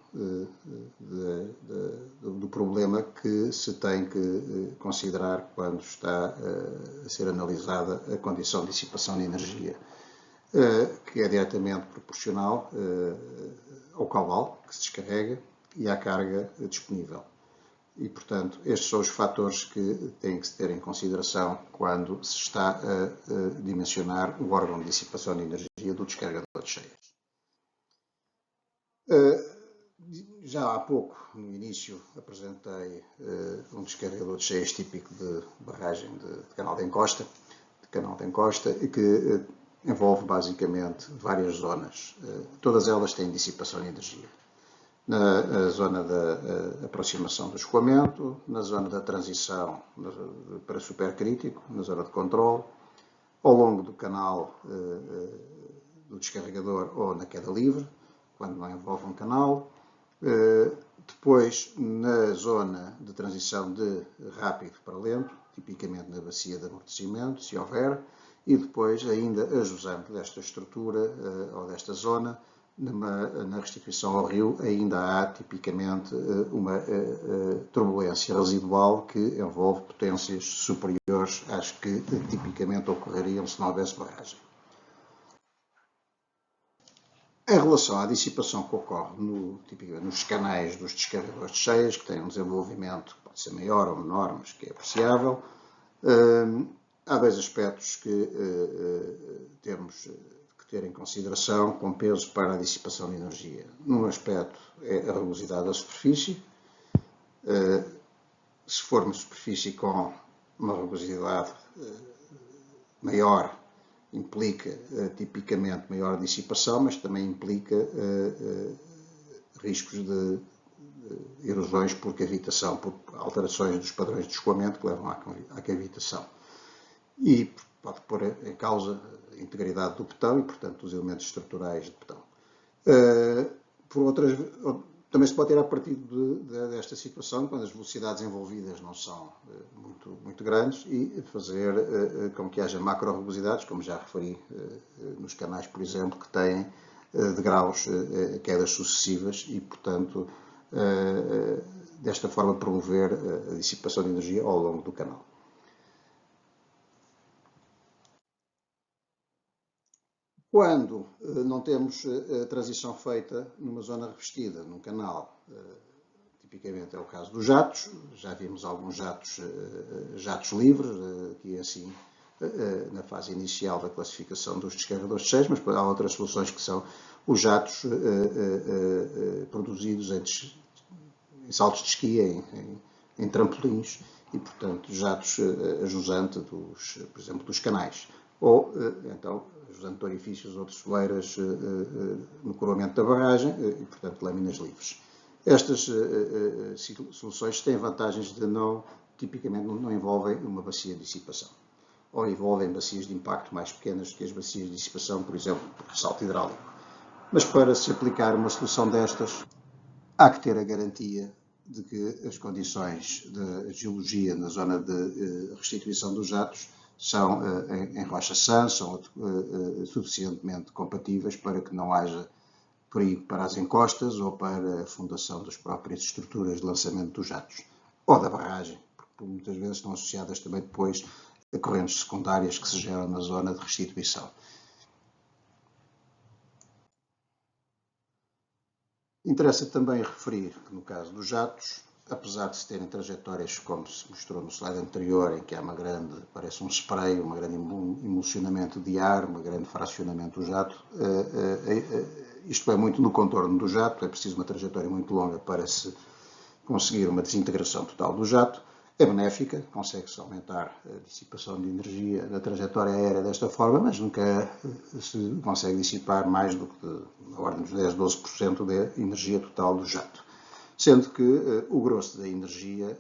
do problema que se tem que considerar quando está a ser analisada a condição de dissipação de energia, que é diretamente proporcional ao caudal que se descarrega e à carga disponível. E, portanto, estes são os fatores que têm que se ter em consideração quando se está a dimensionar o órgão de dissipação de energia do descarregador de cheias. Já há pouco, no início, apresentei um descarregador de cheias típico de barragem de canal de encosta, que envolve basicamente várias zonas. Todas elas têm dissipação de energia. Na zona da aproximação do escoamento, na zona da transição para supercrítico, na zona de controle, ao longo do canal do descarregador ou na queda livre, quando não envolve um canal. Depois, na zona de transição de rápido para lento, tipicamente na bacia de amortecimento, se houver, e depois, ainda ajusante desta estrutura ou desta zona, na restituição ao rio, ainda há tipicamente uma turbulência residual que envolve potências superiores às que tipicamente ocorreriam se não houvesse barragem. Em relação à dissipação que ocorre tipicamente nos canais dos descarregadores de cheias, que têm um desenvolvimento que pode ser maior ou menor, mas que é apreciável, há dois aspectos que temos que ter em consideração com peso para a dissipação de energia. Num aspecto é a rugosidade da superfície. Se for uma superfície com uma rugosidade maior implica tipicamente maior dissipação, mas também implica riscos de erosões por cavitação, por alterações dos padrões de escoamento que levam à cavitação. E pode pôr em causa a integridade do betão e, portanto, os elementos estruturais de betão. Também se pode tirar partido desta situação, quando as velocidades envolvidas não são muito grandes, e fazer com que haja macro-rugosidades, como já referi nos canais, por exemplo, que têm degraus, quedas sucessivas e, portanto, desta forma promover a dissipação de energia ao longo do canal. Quando não temos a transição feita numa zona revestida, num canal, tipicamente é o caso dos jatos, já vimos alguns jatos livres, aqui assim, na fase inicial da classificação dos descarregadores de cheias, mas há outras soluções que são os jatos produzidos em saltos de esqui, em trampolins, e, portanto, jatos a jusante, por exemplo, dos canais. Ou, então, ajusante de orifícios ou de soleiras no coroamento da barragem e, portanto, lâminas livres. Estas soluções têm vantagens de tipicamente não envolvem uma bacia de dissipação, ou envolvem bacias de impacto mais pequenas que as bacias de dissipação, por exemplo, por ressalto hidráulico. Mas para se aplicar uma solução destas, há que ter a garantia de que as condições de geologia na zona de restituição dos jatos são em rocha sã, são suficientemente compatíveis para que não haja perigo para as encostas ou para a fundação das próprias estruturas de lançamento dos jatos ou da barragem, porque muitas vezes estão associadas também depois a correntes secundárias que se geram na zona de restituição. Interessa também referir que no caso dos jatos, apesar de se terem trajetórias, como se mostrou no slide anterior, em que há parece um spray, um grande emulsionamento de ar, um grande fracionamento do jato, isto é muito no contorno do jato, é preciso uma trajetória muito longa para se conseguir uma desintegração total do jato. É benéfica, consegue-se aumentar a dissipação de energia da trajetória aérea desta forma, mas nunca se consegue dissipar mais do que na ordem dos 10, 12% da energia total do jato. Sendo que o grosso da energia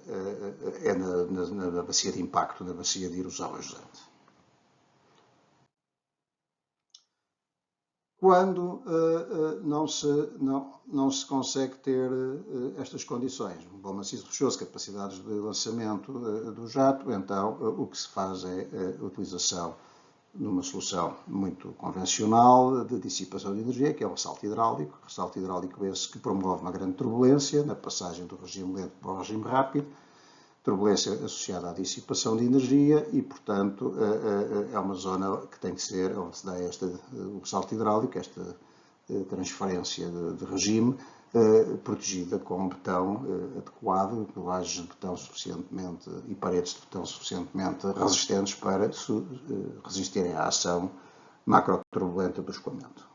é na bacia de impacto, na bacia de erosão ajusante. Quando não se consegue ter estas condições, um bom maciço rochoso, capacidades de lançamento do jato, então o que se faz é a utilização numa solução muito convencional de dissipação de energia, que é o ressalto hidráulico esse que promove uma grande turbulência na passagem do regime lento para o regime rápido, turbulência associada à dissipação de energia e, portanto, é uma zona que tem que ser, onde se dá o ressalto hidráulico, esta transferência de regime, protegida com um betão adequado, lajes de betão suficientemente e paredes de betão suficientemente resistentes para resistirem à ação macroturbulenta do escoamento.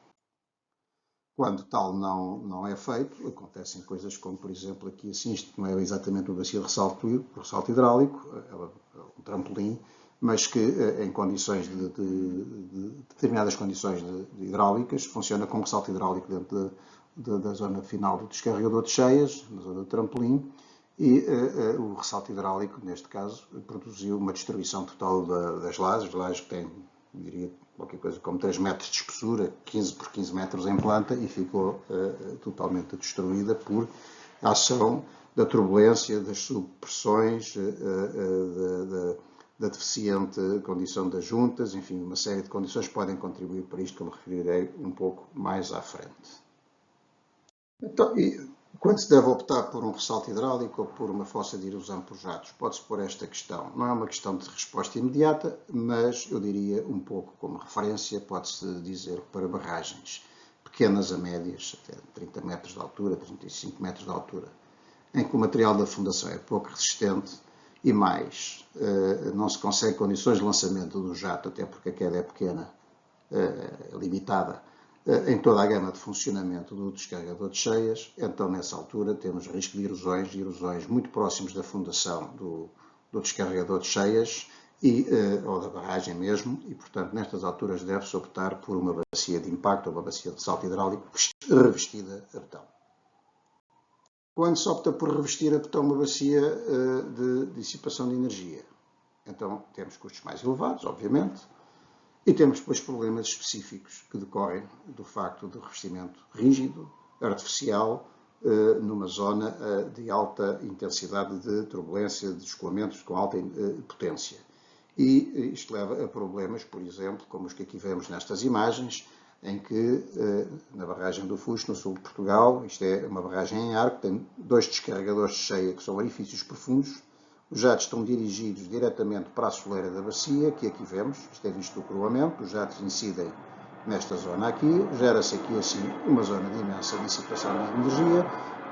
Quando tal não é feito, acontecem coisas como, por exemplo, aqui assim, isto não é exatamente uma bacia de ressalto hidráulico, é um trampolim, mas que em condições determinadas condições hidráulicas funciona com ressalto hidráulico dentro da zona final do descarregador de cheias, na zona do trampolim, e o ressalto hidráulico, neste caso, produziu uma destruição total das lajes que têm, diria, qualquer coisa como 3 metros de espessura, 15 por 15 metros em planta, e ficou totalmente destruída por ação da turbulência, das subpressões, da deficiente condição das juntas, enfim, uma série de condições podem contribuir para isto, que eu me referirei um pouco mais à frente. Então, quando se deve optar por um ressalto hidráulico ou por uma fossa de erosão por jatos? Pode-se pôr esta questão. Não é uma questão de resposta imediata, mas eu diria um pouco como referência, pode-se dizer que para barragens pequenas a médias, até 30 metros de altura, 35 metros de altura, em que o material da fundação é pouco resistente e mais, não se consegue condições de lançamento do jato, até porque a queda é pequena, limitada, em toda a gama de funcionamento do descarregador de cheias, então nessa altura temos risco de erosões muito próximos da fundação do descarregador de cheias ou da barragem mesmo, e portanto nestas alturas deve-se optar por uma bacia de impacto ou uma bacia de salto hidráulico revestida a betão. Quando se opta por revestir a betão uma bacia de dissipação de energia, então temos custos mais elevados, obviamente, e temos depois problemas específicos que decorrem do facto do revestimento rígido, artificial, numa zona de alta intensidade de turbulência, de escoamentos com alta potência. E isto leva a problemas, por exemplo, como os que aqui vemos nestas imagens, em que na barragem do Fusto, no sul de Portugal, isto é uma barragem em arco, tem 2 descarregadores de cheia que são orifícios profundos. Os jatos estão dirigidos diretamente para a soleira da bacia, que aqui vemos, isto é visto do coroamento, os jatos incidem nesta zona aqui, gera-se aqui assim uma zona de imensa dissipação de energia,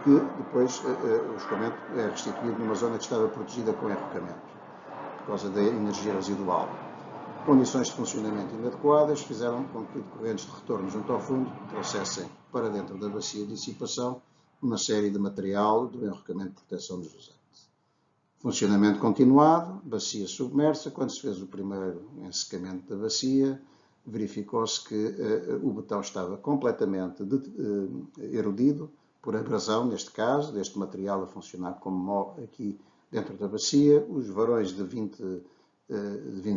que depois o escoamento é restituído numa zona que estava protegida com enrocamento, por causa da energia residual. Condições de funcionamento inadequadas fizeram com que correntes de retorno junto ao fundo trouxessem para dentro da bacia de dissipação uma série de material do enrocamento de proteção dos usantes. Funcionamento continuado, bacia submersa. Quando se fez o primeiro ensecamento da bacia, verificou-se que o betão estava completamente erodido por abrasão, neste caso, deste material a funcionar como aqui dentro da bacia. Os varões de 20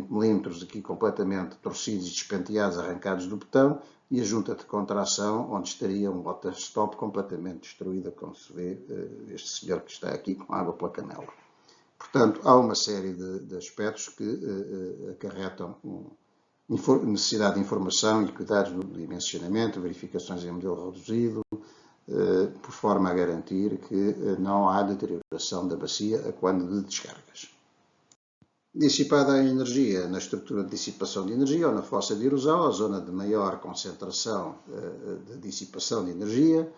milímetros aqui completamente torcidos e despenteados, arrancados do betão, e a junta de contração, onde estaria um water-stop completamente destruída, como se vê este senhor que está aqui com água pela canela. Portanto, há uma série de aspectos que acarretam necessidade de informação e cuidados no dimensionamento, verificações em modelo reduzido, por forma a garantir que não há deterioração da bacia a quando de descargas. Dissipada a energia na estrutura de dissipação de energia ou na fossa de erosão, a zona de maior concentração de dissipação de energia,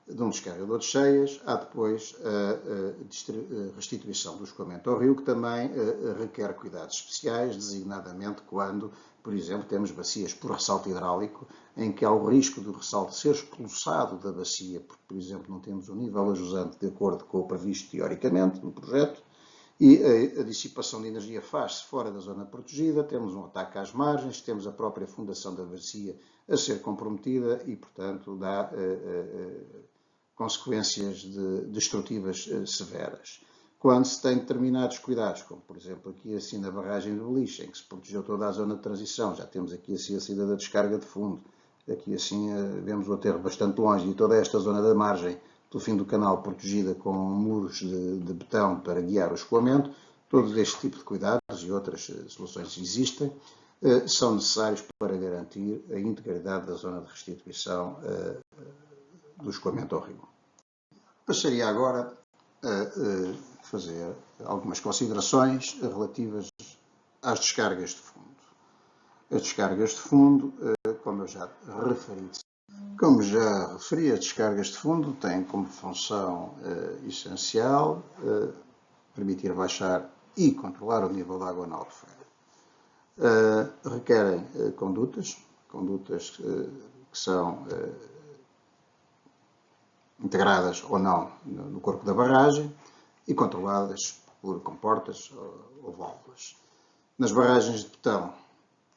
de um descarregador de cheias, há depois a restituição do escoamento ao rio, que também requer cuidados especiais, designadamente quando, por exemplo, temos bacias por ressalto hidráulico, em que há o risco do ressalto ser expulsado da bacia, porque, por exemplo, não temos o nível ajusante de acordo com o previsto teoricamente no projeto, e a dissipação de energia faz-se fora da zona protegida, temos um ataque às margens, temos a própria fundação da bacia a ser comprometida e, portanto, dá consequências destrutivas severas. Quando se tem determinados cuidados, como por exemplo aqui assim na barragem do Beliche, em que se protegeu toda a zona de transição, já temos aqui assim a saída da descarga de fundo, aqui assim vemos o aterro bastante longe e toda esta zona da margem do fim do canal protegida com muros de betão para guiar o escoamento, todo este tipo de cuidados e outras soluções existem, são necessários para garantir a integridade da zona de restituição do escoamento ao rio. Passaria agora a fazer algumas considerações relativas às descargas de fundo. As descargas de fundo, como eu já referi, as descargas de fundo têm como função essencial permitir baixar e controlar o nível de água na albufeira. Requerem condutas que são integradas ou não no corpo da barragem e controladas por comportas ou válvulas. Nas barragens de betão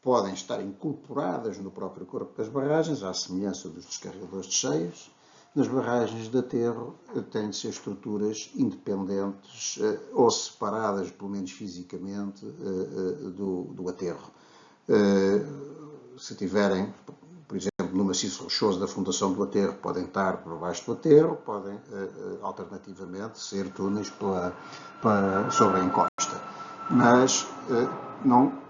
podem estar incorporadas no próprio corpo das barragens, à semelhança dos descarregadores de cheias. Nas barragens de aterro têm de ser estruturas independentes ou separadas, pelo menos fisicamente, do aterro. Se tiverem, por exemplo, no maciço rochoso da fundação do aterro, podem estar por baixo do aterro, podem alternativamente ser túneis sobre a encosta, mas não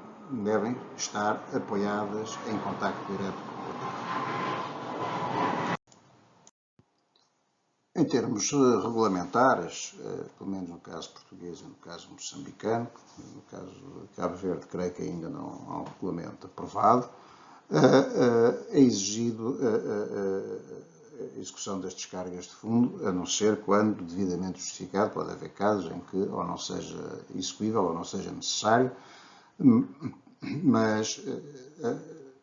devem estar apoiadas em contacto direto com o aterro. Em termos regulamentares, pelo menos no caso português e no caso moçambicano, no caso de Cabo Verde, creio que ainda não há um regulamento aprovado, é exigido a execução das descargas de fundo, a não ser quando devidamente justificado. Pode haver casos em que ou não seja execuível ou não seja necessário, mas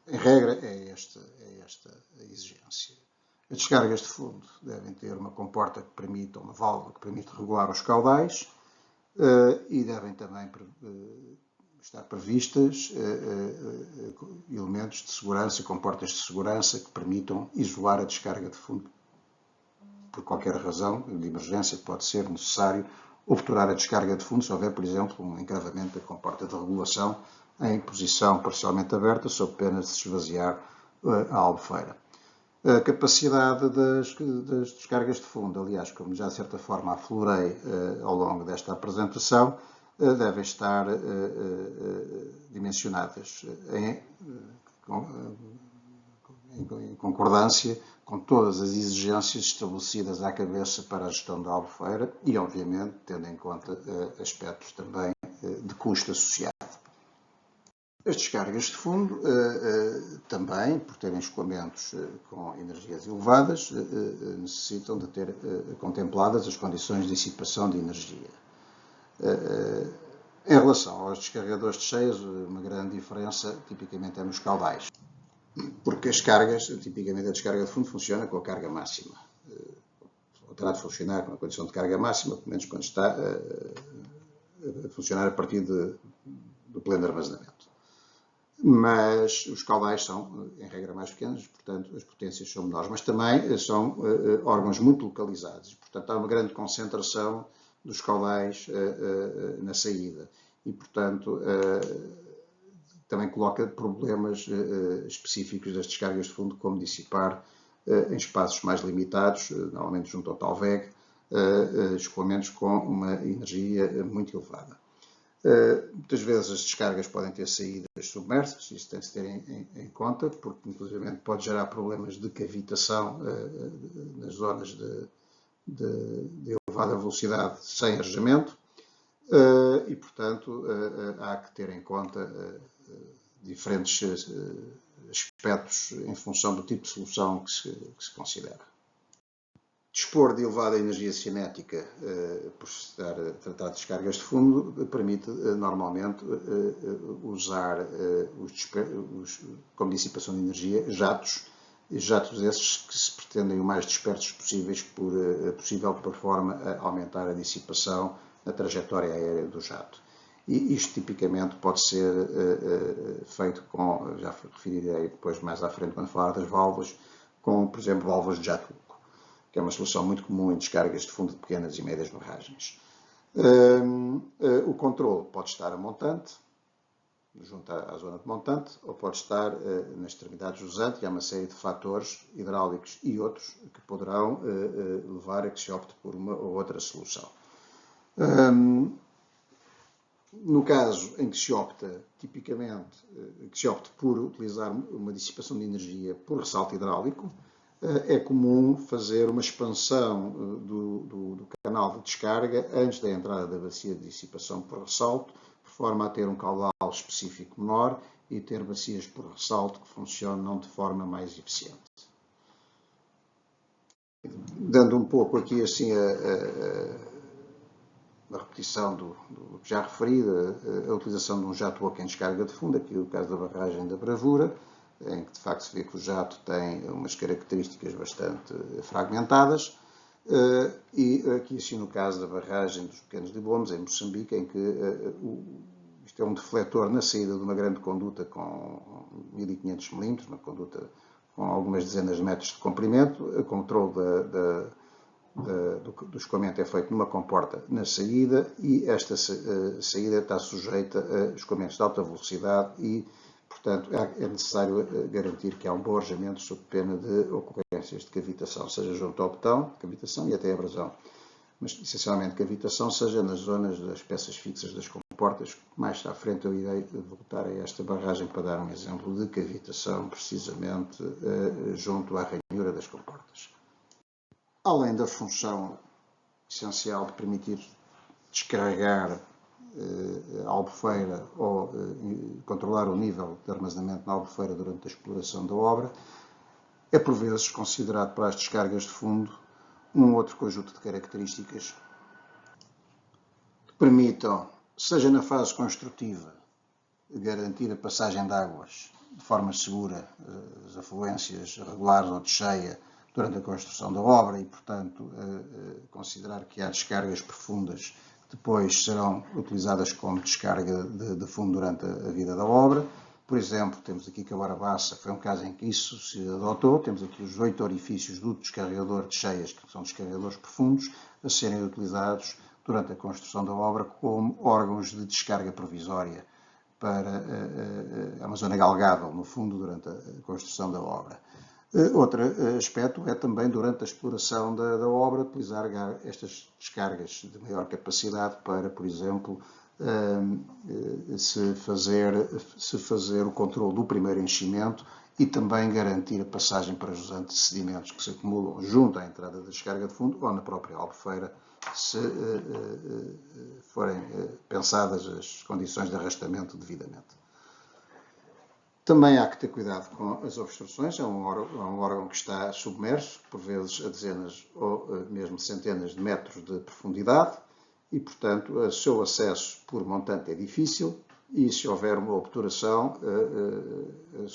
em regra é esta a exigência. As descargas de fundo devem ter uma comporta que permita, uma válvula que permite regular os caudais, e devem também estar previstas elementos de segurança, comportas de segurança que permitam isolar a descarga de fundo. Por qualquer razão de emergência pode ser necessário obturar a descarga de fundo se houver, por exemplo, um encravamento da comporta de regulação em posição parcialmente aberta, sob pena de se esvaziar a albufeira. A capacidade das descargas de fundo, aliás, como já de certa forma aflorei ao longo desta apresentação, devem estar dimensionadas em concordância com todas as exigências estabelecidas à cabeça para a gestão da albufeira e, obviamente, tendo em conta aspectos também de custo associado. As descargas de fundo também, por terem escoamentos com energias elevadas, necessitam de ter contempladas as condições de dissipação de energia. Em relação aos descarregadores de cheias, uma grande diferença tipicamente é nos caudais, porque as cargas, tipicamente a descarga de fundo funciona com a carga máxima. Ou terá de funcionar com a condição de carga máxima, pelo menos quando está a funcionar a partir do pleno armazenamento. Mas os caudais são, em regra, mais pequenos, portanto, as potências são menores. Mas também são órgãos muito localizados. Portanto, há uma grande concentração dos caudais na saída. E, portanto, também coloca problemas específicos das descargas de fundo, como dissipar em espaços mais limitados, normalmente junto ao talveg, escoamentos com uma energia muito elevada. Muitas vezes as descargas podem ter saídas submersas, isso tem de se ter em conta, porque inclusive pode gerar problemas de cavitação nas zonas de elevada velocidade sem arejamento e, portanto, há que ter em conta diferentes aspectos em função do tipo de solução que se considera. Dispor de elevada energia cinética por estar a tratar de descargas de fundo permite normalmente usar como dissipação de energia jatos esses que se pretendem o mais dispersos possível por forma a aumentar a dissipação na trajetória aérea do jato. E isto tipicamente pode ser feito com, já referirei depois mais à frente quando falar das válvulas, com, por exemplo, válvulas de jato, que é uma solução muito comum em descargas de fundo de pequenas e médias barragens. O controle pode estar a montante, junto à zona de montante, ou pode estar nas extremidades jusante, e há uma série de fatores hidráulicos e outros que poderão levar a que se opte por uma ou outra solução. No caso em que se opta, tipicamente, por utilizar uma dissipação de energia por ressalto hidráulico, é comum fazer uma expansão do canal de descarga antes da entrada da bacia de dissipação por ressalto, por forma a ter um caudal específico menor e ter bacias por ressalto que funcionam de forma mais eficiente. Dando um pouco aqui assim a repetição do que já referi, a utilização de um jato-boca em descarga de fundo, aqui o caso da barragem da Bravura, em que de facto se vê que o jato tem umas características bastante fragmentadas, e aqui assim no caso da barragem dos Pequenos Libomes, em Moçambique, em que isto é um defletor na saída de uma grande conduta com 1500 mm, uma conduta com algumas dezenas de metros de comprimento, o controle do escoamento é feito numa comporta na saída e esta saída está sujeita a escoamentos de alta velocidade e, portanto, é necessário garantir que há um bom arejamento sob pena de ocorrências de cavitação, seja junto ao botão, cavitação e até abrasão, mas essencialmente cavitação, seja nas zonas das peças fixas das comportas. Mais à frente eu irei voltar a esta barragem para dar um exemplo de cavitação, precisamente junto à ranhura das comportas. Além da função essencial de permitir descarregar a albufeira ou controlar o nível de armazenamento na albufeira durante a exploração da obra, é por vezes considerado para as descargas de fundo um outro conjunto de características que permitam, seja na fase construtiva, garantir a passagem de águas de forma segura, as afluências regulares ou de cheia durante a construção da obra e, portanto, considerar que há descargas profundas que depois serão utilizadas como descarga de fundo durante a vida da obra. Por exemplo, temos aqui Cabora Bassa, foi um caso em que isso se adotou. Temos aqui os 8 orifícios do descarregador de cheias, que são descarregadores profundos, a serem utilizados durante a construção da obra como órgãos de descarga provisória para uma zona galgável, no fundo, durante a construção da obra. Outro aspecto é também, durante a exploração da obra, utilizar estas descargas de maior capacidade para, por exemplo, se fazer o controle do primeiro enchimento e também garantir a passagem para os antecedimentos que se acumulam junto à entrada da descarga de fundo ou na própria albufeira, se forem pensadas as condições de arrastamento devidamente. Também há que ter cuidado com as obstruções. É um órgão que está submerso, por vezes a dezenas ou mesmo centenas de metros de profundidade, e, portanto, o seu acesso por montante é difícil, e se houver uma obturação, a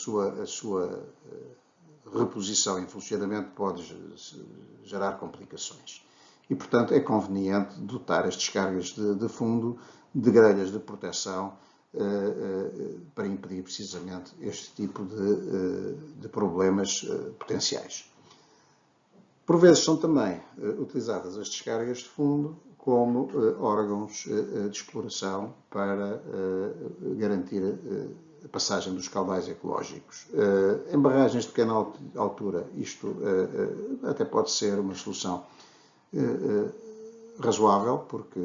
sua reposição em funcionamento pode gerar complicações. E, portanto, é conveniente dotar as descargas de fundo de grelhas de proteção para impedir precisamente este tipo de problemas potenciais. Por vezes são também utilizadas as descargas de fundo como órgãos de exploração para garantir a passagem dos caudais ecológicos. Em barragens de pequena altura, isto até pode ser uma solução razoável, porque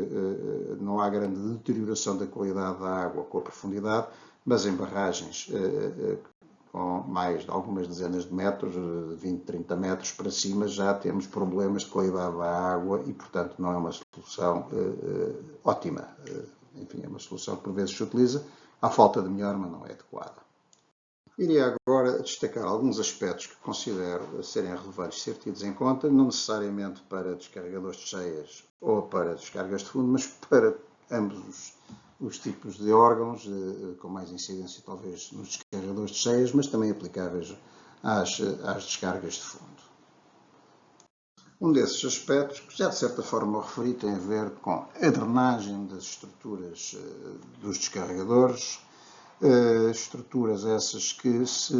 não há grande deterioração da qualidade da água com a profundidade, mas em barragens com mais de algumas dezenas de metros, 20, 30 metros para cima, já temos problemas de qualidade da água e, portanto, não é uma solução ótima. Enfim, é uma solução que por vezes se utiliza, à falta de melhor, mas não é adequada. Iria agora destacar alguns aspectos que considero serem relevantes ser tidos em conta, não necessariamente para descarregadores de cheias ou para descargas de fundo, mas para ambos os tipos de órgãos, com mais incidência talvez nos descarregadores de cheias, mas também aplicáveis às descargas de fundo. Um desses aspectos, que já de certa forma o referi, tem a ver com a drenagem das estruturas dos descarregadores, estruturas essas que, se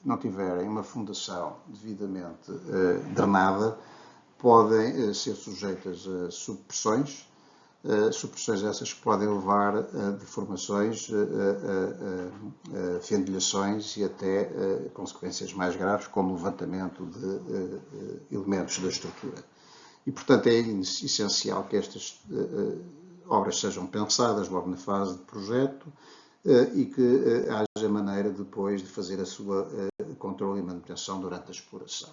não tiverem uma fundação devidamente drenada, podem ser sujeitas a subpressões, subpressões essas que podem levar a deformações, a fendilhações e até consequências mais graves, como o levantamento de elementos da estrutura. E, portanto, é essencial que estas obras sejam pensadas logo na fase de projeto e que haja maneira depois de fazer a sua controle e manutenção durante a exploração.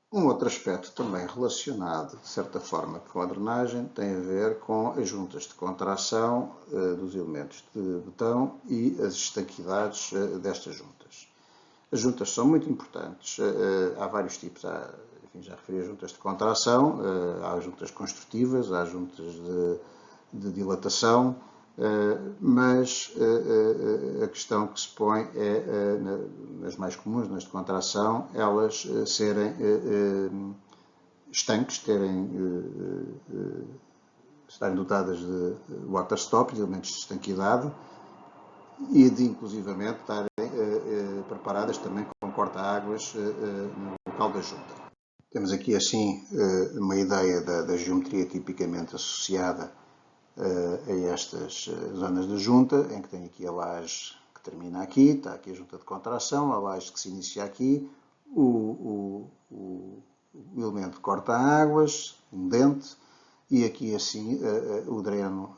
Um outro aspecto também relacionado, de certa forma, com a drenagem tem a ver com as juntas de contração dos elementos de betão e as estanquidades destas juntas. As juntas são muito importantes, há vários tipos, enfim, já referi as juntas de contração, há juntas construtivas, há juntas de dilatação, mas a questão que se põe é, nas mais comuns, nas de contração, elas serem estanques, estarem dotadas de water stop, de elementos de estanquidade, e de, inclusivamente, estarem preparadas também com corta-águas no local da junta. Temos aqui, assim, uma ideia da geometria tipicamente associada a estas zonas de junta, em que tem aqui a laje que termina aqui, está aqui a junta de contração, a laje que se inicia aqui, o elemento corta-águas, um dente, e aqui assim o dreno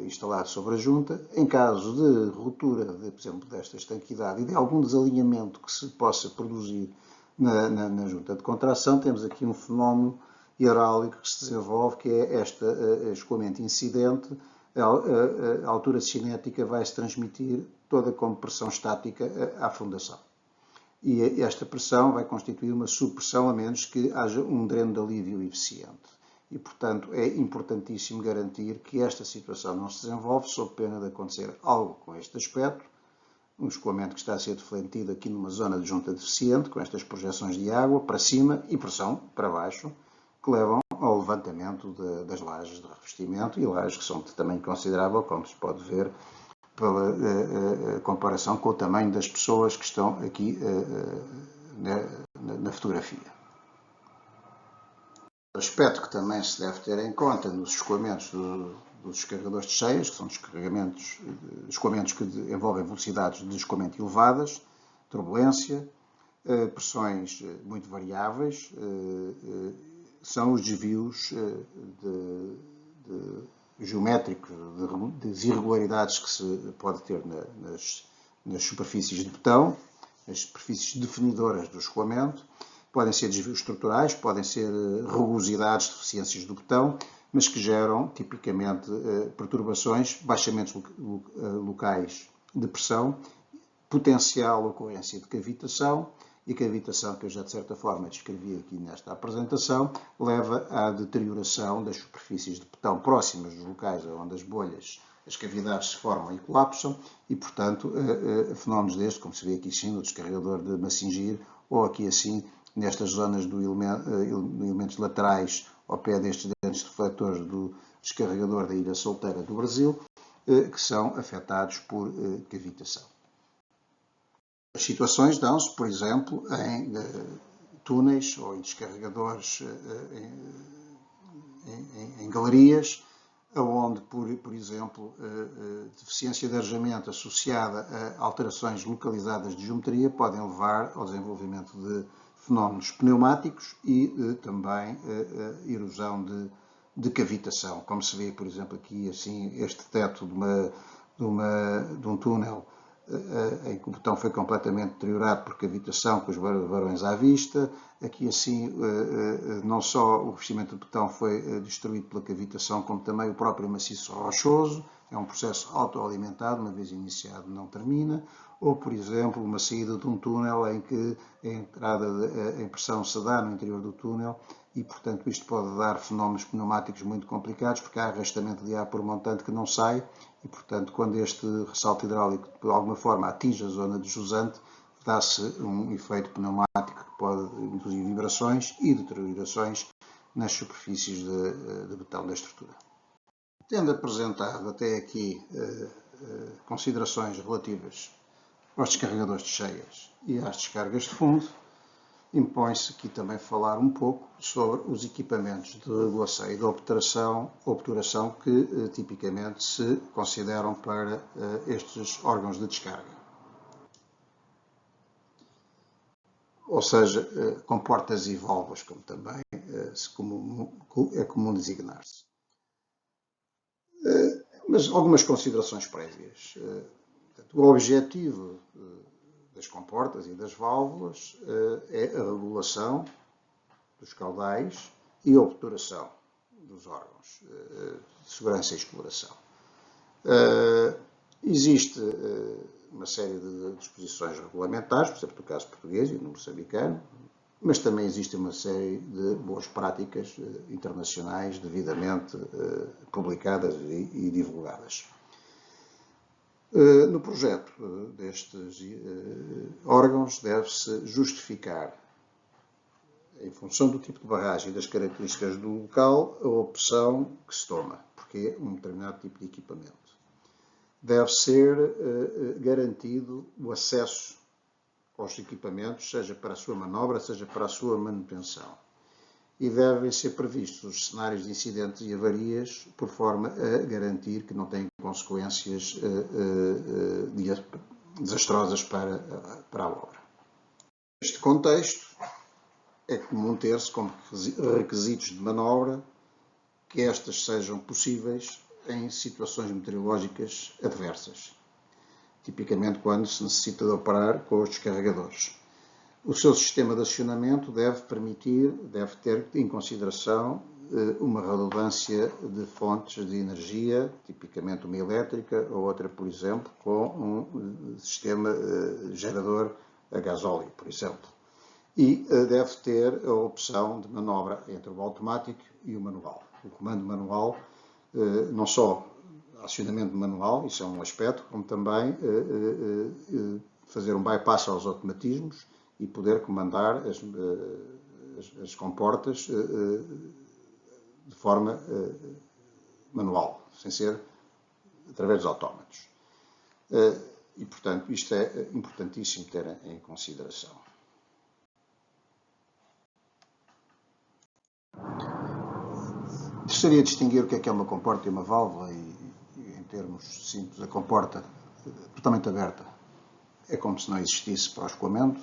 instalado sobre a junta. Em caso de ruptura, por exemplo, desta estanquidade e de algum desalinhamento que se possa produzir na junta de contração, temos aqui um fenómeno hidráulico que se desenvolve, que é este escoamento incidente. A altura cinética vai se transmitir toda como pressão estática à fundação. E esta pressão vai constituir uma subpressão, a menos que haja um dreno de alívio eficiente. E, portanto, é importantíssimo garantir que esta situação não se desenvolve sob pena de acontecer algo com este aspecto, um escoamento que está a ser defletido aqui numa zona de junta deficiente, com estas projeções de água para cima e pressão para baixo, que levam ao levantamento das lajes de revestimento e lajes que são de tamanho considerável, como se pode ver pela comparação com o tamanho das pessoas que estão aqui na fotografia. O aspecto que também se deve ter em conta nos escoamentos dos descarregadores de cheias, que são escoamentos que envolvem velocidades de escoamento elevadas, turbulência, pressões muito variáveis, são os desvios geométricos, de irregularidades que se pode ter nas superfícies de betão, as superfícies definidoras do escoamento. Podem ser desvios estruturais, podem ser rugosidades, deficiências do betão, mas que geram tipicamente perturbações, baixamentos locais de pressão, potencial ocorrência de cavitação, e cavitação, que eu já de certa forma descrevi aqui nesta apresentação, leva à deterioração das superfícies de betão próximas dos locais onde as bolhas, as cavidades se formam e colapsam, e portanto fenómenos destes, como se vê aqui assim no descarregador de Massingir, ou aqui assim nestas zonas dos elementos laterais ao pé destes dentes refletores do descarregador da Ilha Solteira do Brasil, que são afetados por cavitação. As situações dão-se, por exemplo, em túneis ou em descarregadores em galerias, onde, por exemplo, deficiência de arejamento associada a alterações localizadas de geometria podem levar ao desenvolvimento de fenómenos pneumáticos e também erosão de cavitação. Como se vê, por exemplo, aqui assim, este teto de um túnel em que o betão foi completamente deteriorado por cavitação, com os varões à vista. Aqui assim, não só o revestimento de betão foi destruído pela cavitação, como também o próprio maciço rochoso. É um processo autoalimentado, uma vez iniciado não termina. Ou, por exemplo, uma saída de um túnel em que a entrada em pressão se dá no interior do túnel e, portanto, isto pode dar fenómenos pneumáticos muito complicados, porque há arrastamento de ar por montante que não sai e, portanto, quando este ressalto hidráulico de alguma forma atinge a zona de jusante, dá-se um efeito pneumático que pode induzir vibrações e deteriorações nas superfícies de betão da estrutura. Tendo apresentado até aqui considerações relativas aos descarregadores de cheias e às descargas de fundo, impõe-se aqui também falar um pouco sobre os equipamentos de regulação e de obturação que tipicamente se consideram para estes órgãos de descarga. Ou seja, com portas e válvulas, como também é comum designar-se. Mas algumas considerações prévias. O objetivo das comportas e das válvulas é a regulação dos caudais e a obturação dos órgãos de segurança e exploração. Existe uma série de disposições regulamentares, por exemplo, no caso português e no moçambicano, mas também existe uma série de boas práticas internacionais devidamente publicadas e divulgadas. No projeto destes órgãos deve-se justificar, em função do tipo de barragem e das características do local, a opção que se toma, porque é um determinado tipo de equipamento. Deve ser garantido o acesso aos equipamentos, seja para a sua manobra, seja para a sua manutenção. E devem ser previstos os cenários de incidentes e avarias por forma a garantir que não tenham consequências desastrosas para a obra. Neste contexto, é comum ter-se como requisitos de manobra que estas sejam possíveis em situações meteorológicas adversas, tipicamente quando se necessita de operar com os descarregadores. O seu sistema de acionamento deve ter em consideração uma redundância de fontes de energia, tipicamente uma elétrica ou outra, por exemplo, com um sistema gerador a gasóleo, por exemplo. E deve ter a opção de manobra entre o automático e o manual. O comando manual, não só acionamento manual, isso é um aspecto, como também fazer um bypass aos automatismos e poder comandar as comportas de forma manual, sem ser através dos autómatos. E, portanto, isto é importantíssimo ter em consideração. Gostaria de distinguir o que é uma comporta e uma válvula e em termos simples, a comporta totalmente aberta é como se não existisse para o escoamento,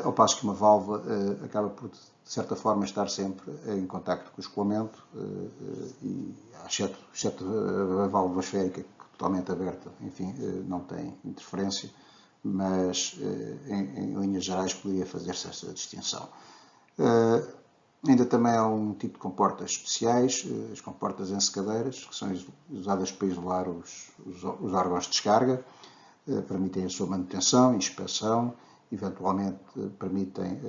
ao passo que uma válvula acaba por, de certa forma, estar sempre em contacto com o escoamento, exceto a válvula esférica, totalmente aberta, enfim, não tem interferência, mas em linhas gerais poderia fazer-se essa distinção. Ainda também há um tipo de comportas especiais, as comportas ensecadeiras, que são usadas para isolar os órgãos de descarga, permitem a sua manutenção, inspeção, eventualmente permitem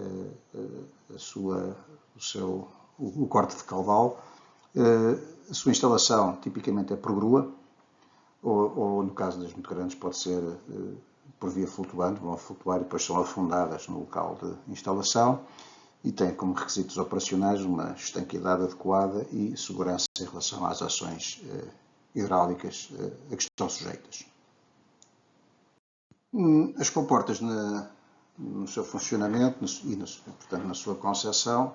o corte de caudal. A sua instalação tipicamente é por grua, ou no caso das muito grandes pode ser por via flutuante, vão flutuar e depois são afundadas no local de instalação, e tem como requisitos operacionais uma estanqueidade adequada e segurança em relação às ações hidráulicas a que estão sujeitas. As comportas no seu funcionamento e, portanto, na sua concepção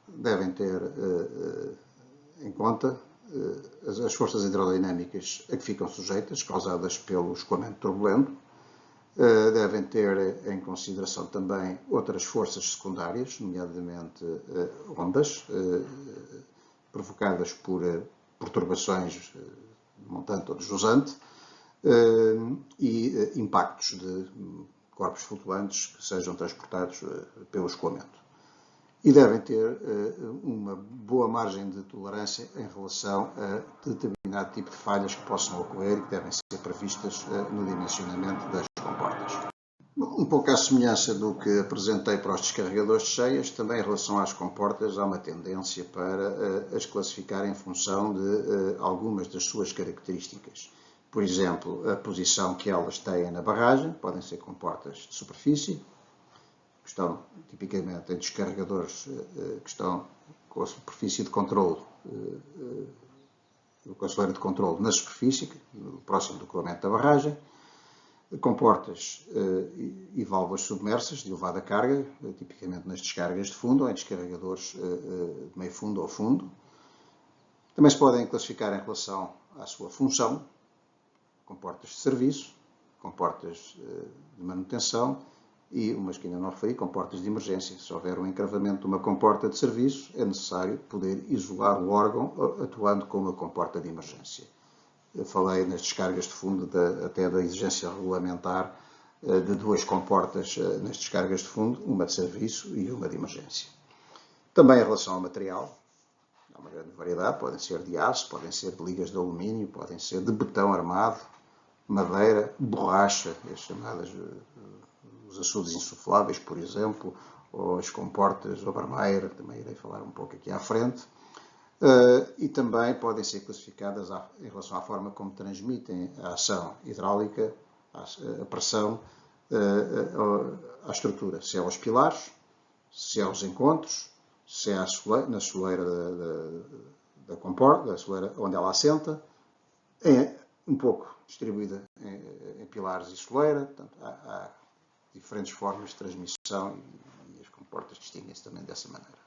devem ter em conta as forças hidrodinâmicas a que ficam sujeitas, causadas pelo escoamento turbulento. Devem ter em consideração também outras forças secundárias, nomeadamente ondas provocadas por perturbações de montante ou de jusante e impactos de corpos flutuantes que sejam transportados pelo escoamento. E devem ter uma boa margem de tolerância em relação a determinado tipo de falhas que possam ocorrer e que devem ser previstas no dimensionamento das comportas. Um pouco à semelhança do que apresentei para os descarregadores de cheias, também em relação às comportas há uma tendência para as classificar em função de algumas das suas características. Por exemplo, a posição que elas têm na barragem, podem ser comportas de superfície, que estão tipicamente em descarregadores que estão com a superfície de controle, com a soleira de controle na superfície, próximo do acabamento da barragem, comportas e válvulas submersas de elevada carga, tipicamente nas descargas de fundo ou em descarregadores de meio fundo ou fundo. Também se podem classificar em relação à sua função, comportas de serviço, comportas de manutenção e, umas que ainda não referi, comportas de emergência. Se houver um encravamento de uma comporta de serviço, é necessário poder isolar o órgão atuando com uma comporta de emergência. Eu falei nas descargas de fundo até da exigência regulamentar de duas comportas nas descargas de fundo, uma de serviço e uma de emergência. Também em relação ao material, há uma grande variedade, podem ser de aço, podem ser de ligas de alumínio, podem ser de betão armado, madeira, borracha, as chamadas os açudes insufláveis, por exemplo, ou as comportas Obermeier, também irei falar um pouco aqui à frente, e também podem ser classificadas em relação à forma como transmitem a ação hidráulica, a pressão, à estrutura, se é aos pilares, se é aos encontros, se é na soleira da comporta, da soleira onde ela assenta, é um pouco distribuída em pilares e soleira, portanto, há diferentes formas de transmissão e as comportas distinguem-se também dessa maneira.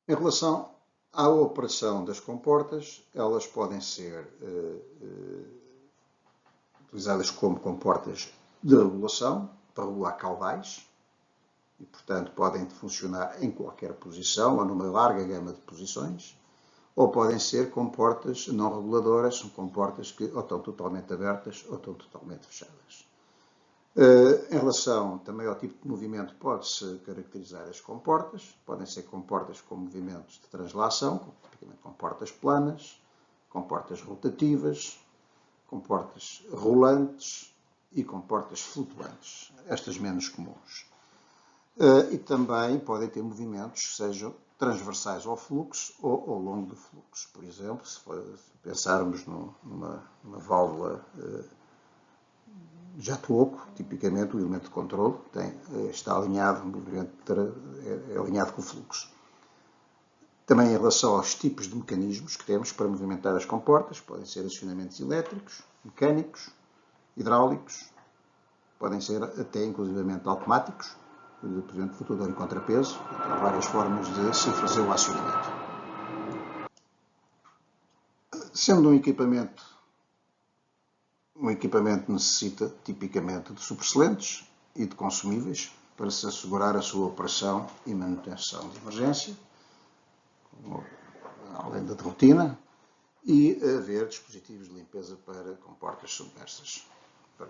Em relação à operação das comportas, elas podem ser utilizadas como comportas de regulação, para regular caudais, e, portanto, podem funcionar em qualquer posição ou numa larga gama de posições, ou podem ser comportas não reguladoras, são comportas que ou estão totalmente abertas ou estão totalmente fechadas. Em relação também ao tipo de movimento, pode-se caracterizar as comportas. Podem ser comportas com movimentos de translação, tipicamente comportas planas, comportas rotativas, comportas rolantes e comportas flutuantes, estas menos comuns. E também podem ter movimentos que sejam transversais ao fluxo ou ao longo do fluxo. Por exemplo, se pensarmos numa válvula jato oco, tipicamente o elemento de controle, está alinhado, é alinhado com o fluxo. Também em relação aos tipos de mecanismos que temos para movimentar as comportas, podem ser acionamentos elétricos, mecânicos, hidráulicos, podem ser até inclusivamente automáticos, por exemplo, flutuador e contrapeso. Há várias formas de se fazer o acionamento. Sendo um equipamento necessita tipicamente de sobressalentes e de consumíveis para se assegurar a sua operação e manutenção de emergência, além da de rotina, e haver dispositivos de limpeza para comportas submersas, para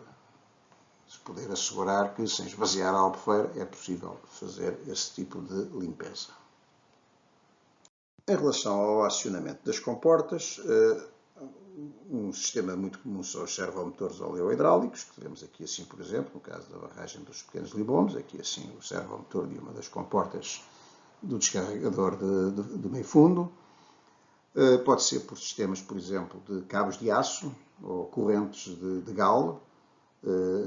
se poder assegurar que, sem esvaziar a albufeira, é possível fazer esse tipo de limpeza. Em relação ao acionamento das comportas, um sistema muito comum são os servomotores oleohidráulicos, que vemos aqui assim, por exemplo, no caso da barragem dos pequenos libomes, aqui assim o servomotor de uma das comportas do descarregador de meio fundo. Pode ser por sistemas, por exemplo, de cabos de aço ou correntes de galo,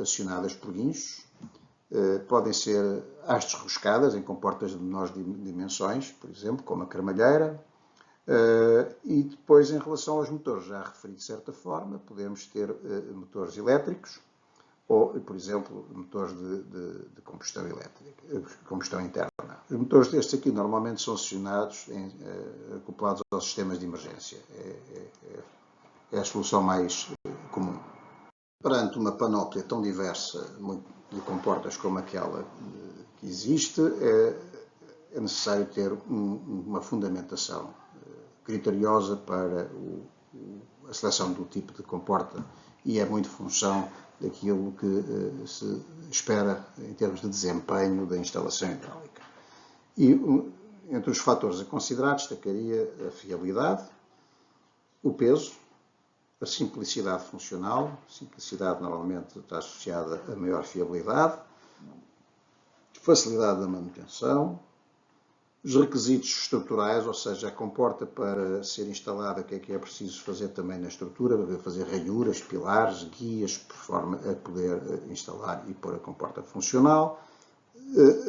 acionadas por guinchos. Podem ser hastes roscadas em comportas de menores dimensões, por exemplo, como a cremalheira. E depois, em relação aos motores, já referi de certa forma, podemos ter motores elétricos ou, por exemplo, motores de combustão elétrica, combustão interna. Os motores destes aqui normalmente são acionados, acoplados aos sistemas de emergência. É a solução mais comum. Perante uma panóplia tão diversa de comportas como aquela que existe, é necessário ter uma fundamentação criteriosa para a seleção do tipo de comporta e é muito função daquilo que se espera em termos de desempenho da instalação hidráulica. E entre os fatores a considerar destacaria a fiabilidade, o peso, a simplicidade funcional. Simplicidade normalmente está associada a maior fiabilidade, facilidade da manutenção, os requisitos estruturais, ou seja, a comporta para ser instalada, o que é preciso fazer também na estrutura, fazer ranhuras, pilares, guias, por forma a poder instalar e pôr a comporta funcional,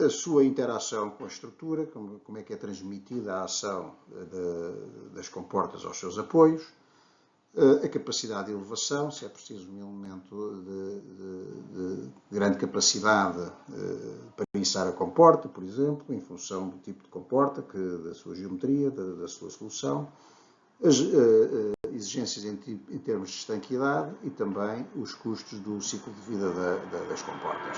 a sua interação com a estrutura, como é que é transmitida a ação das comportas aos seus apoios, a capacidade de elevação, se é preciso um elemento de grande capacidade para içar a comporta, por exemplo, em função do tipo de comporta, da sua geometria, da sua solução, as exigências em termos de estanqueidade e também os custos do ciclo de vida das comportas.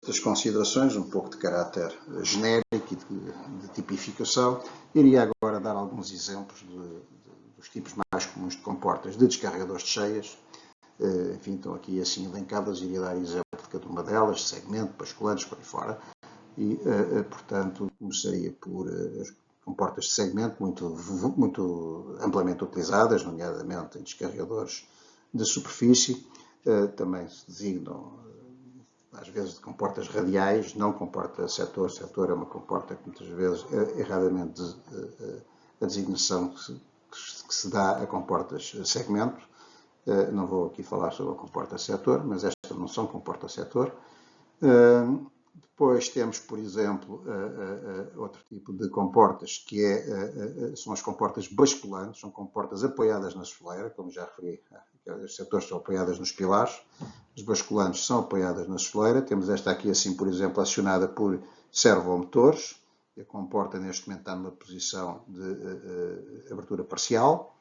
Estas considerações, um pouco de caráter genérico e de tipificação, iria agora dar alguns exemplos dos tipos mais comuns de comportas de descarregadores de cheias. Enfim, estão aqui assim elencadas, iria dar exemplo de cada uma delas, segmento, basculantes, por aí fora. E, portanto, começaria por as comportas de segmento, muito amplamente utilizadas, nomeadamente em descarregadores de superfície. Também se designam, às vezes, de comportas radiais, não comporta setor. Setor é uma comporta que muitas vezes, erradamente, a designação que se dá a comportas segmento. Não vou aqui falar sobre a comporta setor, mas estas não são comporta setor. Depois temos, por exemplo, outro tipo de comportas, que são as comportas basculantes, são comportas apoiadas na soleira, como já referi, os setores são apoiadas nos pilares, as basculantes são apoiadas na soleira. Temos esta aqui, assim, por exemplo, acionada por servomotores. A comporta neste momento está numa posição de abertura parcial.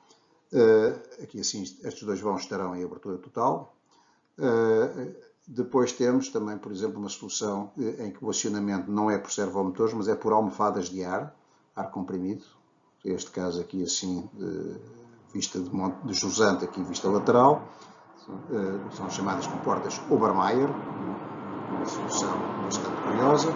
Aqui assim, estes dois vãos estarão em abertura total. Depois temos também, por exemplo, uma solução em que o acionamento não é por servomotores, mas é por almofadas de ar comprimido. Este caso aqui assim, vista de jusante, aqui vista lateral. São chamadas comportas Obermeier, uma solução bastante curiosa.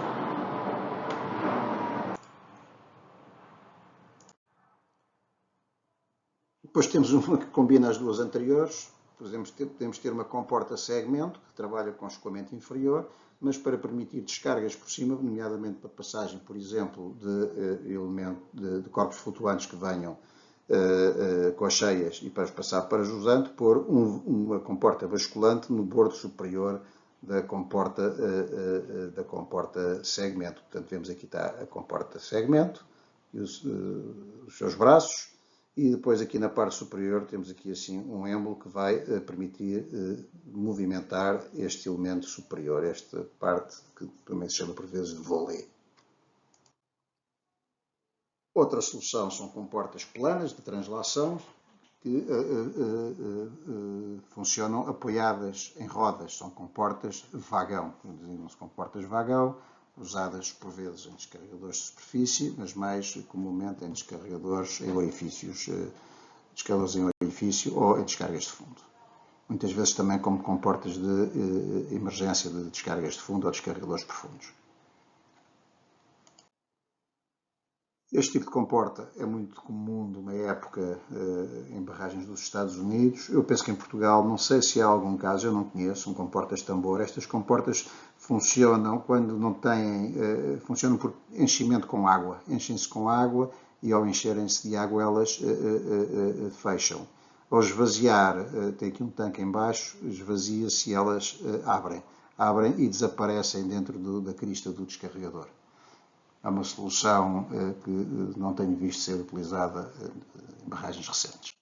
Depois temos uma que combina as duas anteriores. Podemos ter uma comporta segmento, que trabalha com escoamento inferior, mas para permitir descargas por cima, nomeadamente para passagem, por exemplo, de corpos flutuantes que venham com as cheias e para passar para jusante, pôr uma comporta basculante no bordo superior da comporta segmento. Portanto, vemos aqui está a comporta segmento e os seus braços, e depois aqui na parte superior temos aqui assim um êmbolo que vai permitir movimentar este elemento superior, esta parte que também se chama por vezes de volée. Outra solução são comportas planas de translação, que funcionam apoiadas em rodas, são comportas vagão, designam-se comportas vagão, usadas por vezes em descarregadores de superfície, mas mais comumente em descarregadores em orifícios, descarregadores em orifício ou em descargas de fundo. Muitas vezes também como comportas de emergência de descargas de fundo ou descarregadores profundos. Este tipo de comporta é muito comum numa época em barragens dos Estados Unidos. Eu penso que em Portugal, não sei se há algum caso, eu não conheço, um comportas de tambor. Estas comportas funcionam quando não têm, funcionam por enchimento com água. Enchem-se com água e ao encherem-se de água elas fecham. Ao esvaziar, tem aqui um tanque em baixo, esvazia-se e elas abrem e desaparecem dentro da crista do descarregador. É uma solução que não tenho visto ser utilizada em barragens recentes.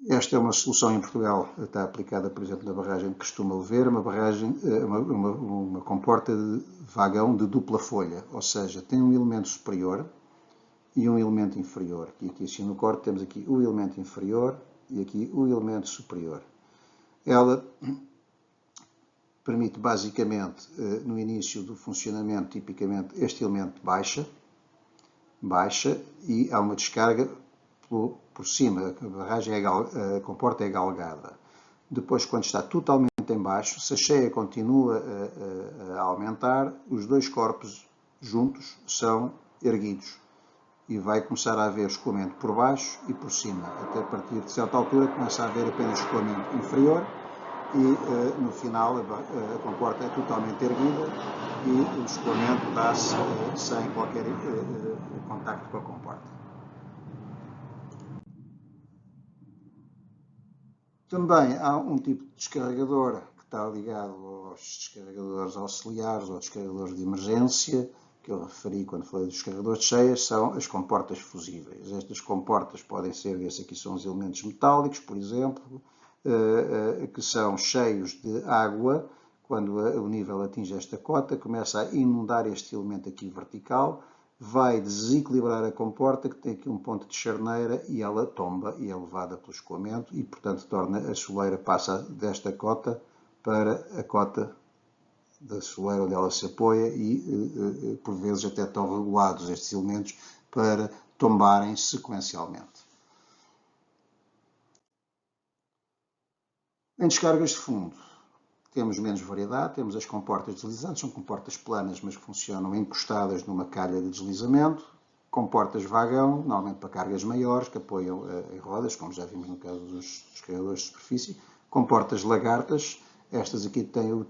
Esta é uma solução em Portugal, está aplicada, por exemplo, na barragem de Costuma Lever, uma comporta de vagão de dupla folha, ou seja, tem um elemento superior e um elemento inferior. Aqui assim no corte temos aqui o elemento inferior e aqui o elemento superior. Ela permite basicamente, no início do funcionamento, tipicamente este elemento baixa e há uma descarga por cima, a barragem a comporta é galgada. Depois, quando está totalmente em baixo, se a cheia continua a aumentar, os dois corpos juntos são erguidos e vai começar a haver escoamento por baixo e por cima. Até a partir de certa altura começa a haver apenas escoamento inferior e no final a comporta é totalmente erguida e o escoamento dá-se sem qualquer contacto com a comporta. Também há um tipo de descarregador que está ligado aos descarregadores auxiliares ou descarregadores de emergência, que eu referi quando falei dos descarregadores de cheias, são as comportas fusíveis. Estas comportas podem ser, estes aqui são os elementos metálicos, por exemplo, que são cheios de água. Quando o nível atinge esta cota, começa a inundar este elemento aqui vertical, vai desequilibrar a comporta, que tem aqui um ponto de charneira, e ela tomba e é levada pelo escoamento e, portanto, torna a soleira, passa desta cota para a cota da soleira onde ela se apoia e, por vezes, até estão regulados estes elementos para tombarem sequencialmente. Em descargas de fundo, temos menos variedade, temos as comportas deslizantes, são comportas planas, mas que funcionam encostadas numa calha de deslizamento. Comportas vagão, normalmente para cargas maiores, que apoiam em rodas, como já vimos no caso dos descarregadores de superfície. Comportas lagartas, estas aqui têm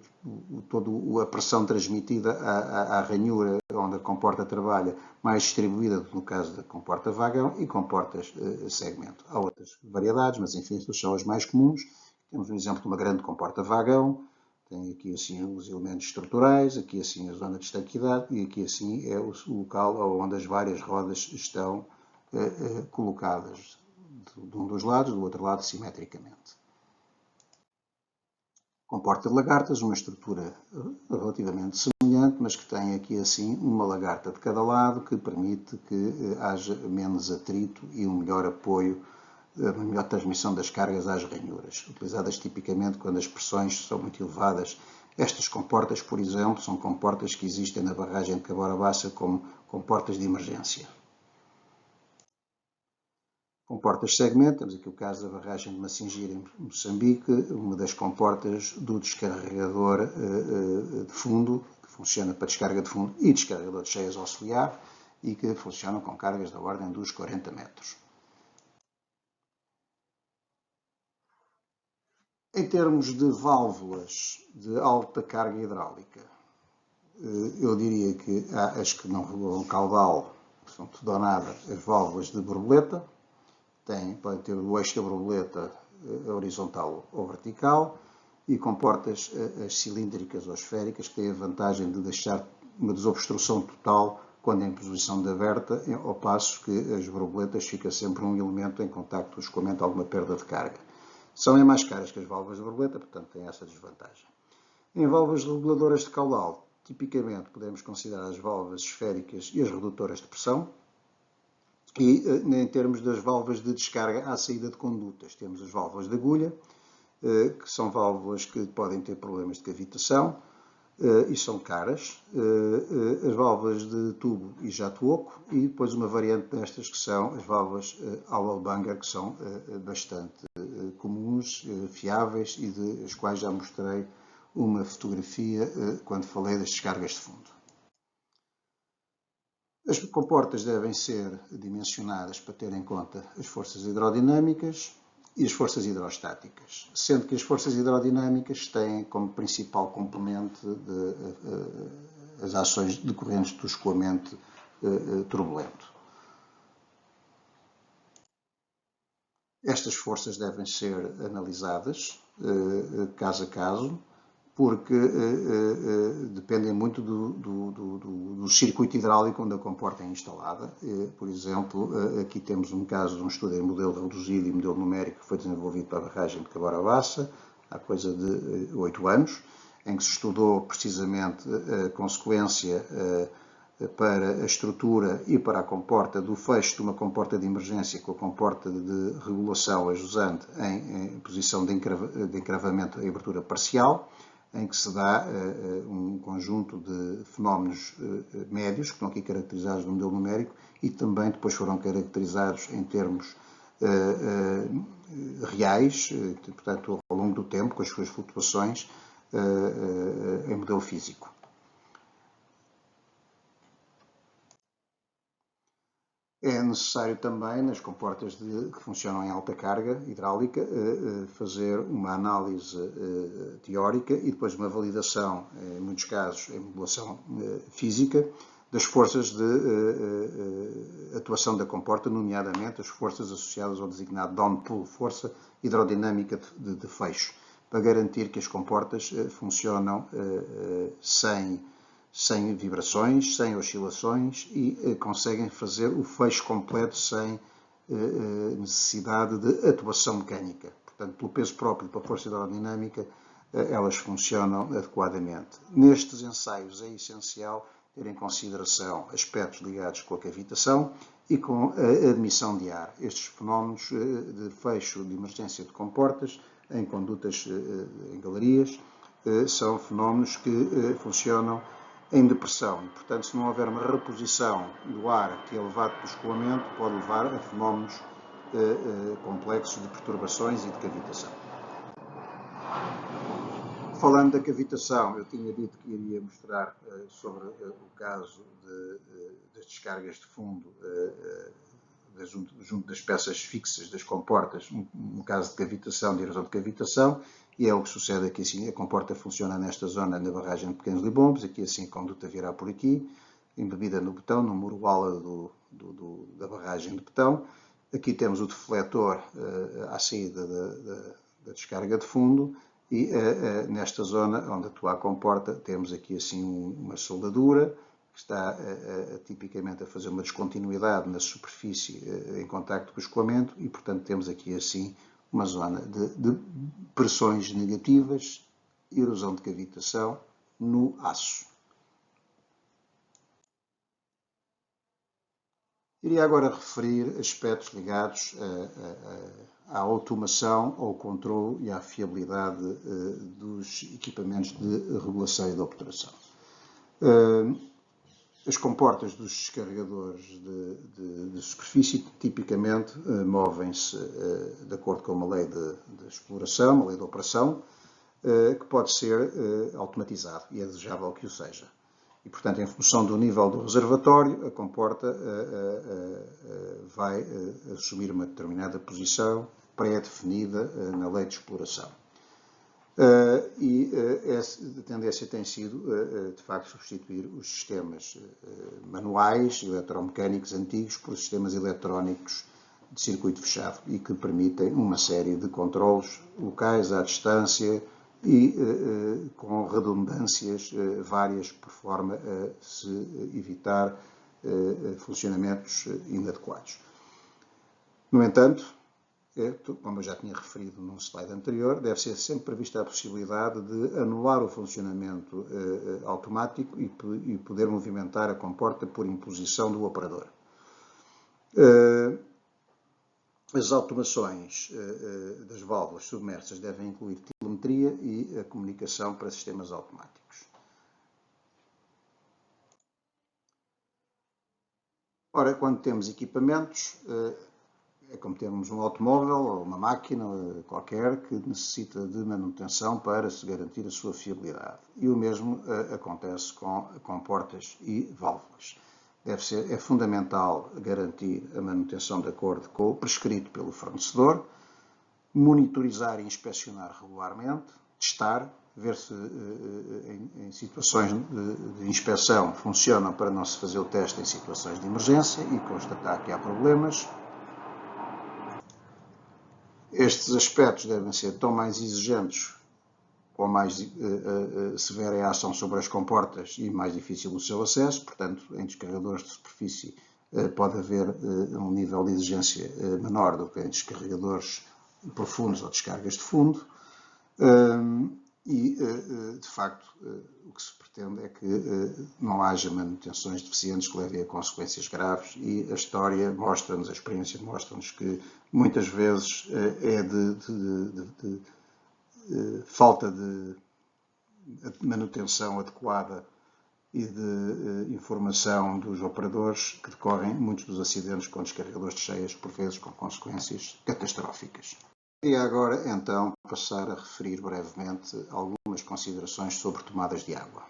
toda a pressão transmitida à ranhura onde a comporta trabalha, mais distribuída do que no caso da comporta vagão, e comportas segmento. Há outras variedades, mas enfim, estas são as mais comuns. Temos um exemplo de uma grande comporta vagão, tem aqui assim os elementos estruturais, aqui assim a zona de estanquidade e aqui assim é o local onde as várias rodas estão colocadas de um dos lados, do outro lado simetricamente. Comporta de lagartas, uma estrutura relativamente semelhante, mas que tem aqui assim uma lagarta de cada lado, que permite que haja menos atrito e um melhor apoio, uma melhor transmissão das cargas às ranhuras, utilizadas tipicamente quando as pressões são muito elevadas. Estas comportas, por exemplo, são comportas que existem na barragem de Cabora Bassa como comportas de emergência. Comportas segmento, temos aqui o caso da barragem de Massingira em Moçambique, uma das comportas do descarregador de fundo, que funciona para descarga de fundo e descarregador de cheias auxiliar, e que funcionam com cargas da ordem dos 40 metros. Em termos de válvulas de alta carga hidráulica, eu diria que há as que não regulam caudal, que são tudo ou nada, as válvulas de borboleta, podem ter o eixo da borboleta horizontal ou vertical, e com portas as cilíndricas ou esféricas, que têm a vantagem de deixar uma desobstrução total quando em posição de aberta, ao passo que as borboletas fica sempre um elemento em contacto com o escoamento, alguma perda de carga. São mais caras que as válvulas de borboleta, portanto têm essa desvantagem. Em válvulas reguladoras de caudal, tipicamente podemos considerar as válvulas esféricas e as redutoras de pressão. E em termos das válvulas de descarga à saída de condutas, temos as válvulas de agulha, que são válvulas que podem ter problemas de cavitação e são caras, as válvulas de tubo e jato oco, e depois uma variante destas que são as válvulas Auer-Banger, que são bastante comuns, fiáveis e das quais já mostrei uma fotografia quando falei das descargas de fundo. As comportas devem ser dimensionadas para ter em conta as forças hidrodinâmicas e as forças hidrostáticas, sendo que as forças hidrodinâmicas têm como principal componente as ações decorrentes do escoamento turbulento. Estas forças devem ser analisadas caso a caso, porque dependem muito do circuito hidráulico onde a comporta é instalada. Por exemplo, aqui temos um caso de um estudo em modelo reduzido e modelo numérico que foi desenvolvido para a barragem de Cabora-Bassa, há coisa de 8 anos, em que se estudou precisamente a consequência para a estrutura e para a comporta do fecho de uma comporta de emergência com a comporta de regulação ajusante em posição de encravamento e abertura parcial, em que se dá um conjunto de fenómenos médios, que estão aqui caracterizados no modelo numérico, e também depois foram caracterizados em termos reais, portanto, ao longo do tempo, com as suas flutuações, em modelo físico. É necessário também, nas comportas que funcionam em alta carga hidráulica, fazer uma análise teórica e depois uma validação, em muitos casos, em modulação física, das forças de atuação da comporta, nomeadamente as forças associadas ao designado downpull, força hidrodinâmica de fecho, para garantir que as comportas funcionam sem vibrações, sem oscilações e conseguem fazer o fecho completo sem necessidade de atuação mecânica. Portanto, pelo peso próprio, pela força hidrodinâmica, elas funcionam adequadamente. Nestes ensaios é essencial ter em consideração aspectos ligados com a cavitação e com a admissão de ar. Estes fenómenos de fecho de emergência de comportas em condutas, em galerias, são fenómenos que funcionam em depressão. Portanto, se não houver uma reposição do ar que é levado pelo escoamento, pode levar a fenómenos complexos de perturbações e de cavitação. Falando da cavitação, eu tinha dito que iria mostrar sobre o caso das descargas de fundo junto das peças fixas das comportas, um caso de cavitação, de erosão de cavitação, e é o que sucede aqui assim. A comporta funciona nesta zona na barragem de Pequenos Libombos, aqui assim a conduta virá por aqui, embebida no betão, no muro ala da barragem de betão. Aqui temos o defletor à saída da descarga de fundo, e nesta zona onde atua a comporta temos aqui assim uma soldadura que está tipicamente a fazer uma descontinuidade na superfície em contacto com o escoamento, e portanto temos aqui assim uma zona de pressões negativas, erosão de cavitação no aço. Iria agora referir aspectos ligados à automação, ao controle e à fiabilidade dos equipamentos de regulação e de obturação. As comportas dos descarregadores de superfície tipicamente movem-se de acordo com uma lei de exploração, uma lei de operação, que pode ser automatizado e é desejável que o seja. E, portanto, em função do nível do reservatório, a comporta vai assumir uma determinada posição pré-definida na lei de exploração. A tendência tem sido, de facto, substituir os sistemas manuais, eletromecânicos antigos, por sistemas eletrónicos de circuito fechado e que permitem uma série de controlos locais à distância e com redundâncias várias por forma a se evitar funcionamentos inadequados. No entanto, como eu já tinha referido num slide anterior, deve ser sempre prevista a possibilidade de anular o funcionamento automático e poder movimentar a comporta por imposição do operador. As automações das válvulas submersas devem incluir telemetria e a comunicação para sistemas automáticos. Ora, quando temos equipamentos, é como termos um automóvel ou uma máquina qualquer que necessita de manutenção para se garantir a sua fiabilidade. E o mesmo acontece com portas e válvulas. É fundamental garantir a manutenção de acordo com o prescrito pelo fornecedor, monitorizar e inspecionar regularmente, testar, ver se em situações de inspeção funcionam para não se fazer o teste em situações de emergência e constatar que há problemas. Estes aspectos devem ser tão mais exigentes ou mais severa é a ação sobre as comportas e mais difícil o seu acesso. Portanto, em descarregadores de superfície pode haver um nível de exigência menor do que em descarregadores profundos ou descargas de fundo. E, de facto, o que se pretende é que não haja manutenções deficientes que levem a consequências graves e a história mostra-nos, a experiência mostra-nos que muitas vezes é de falta de manutenção adequada e de informação dos operadores que decorrem muitos dos acidentes com descarregadores de cheias, por vezes com consequências catastróficas. E agora, então, passar a referir brevemente algumas considerações sobre tomadas de água.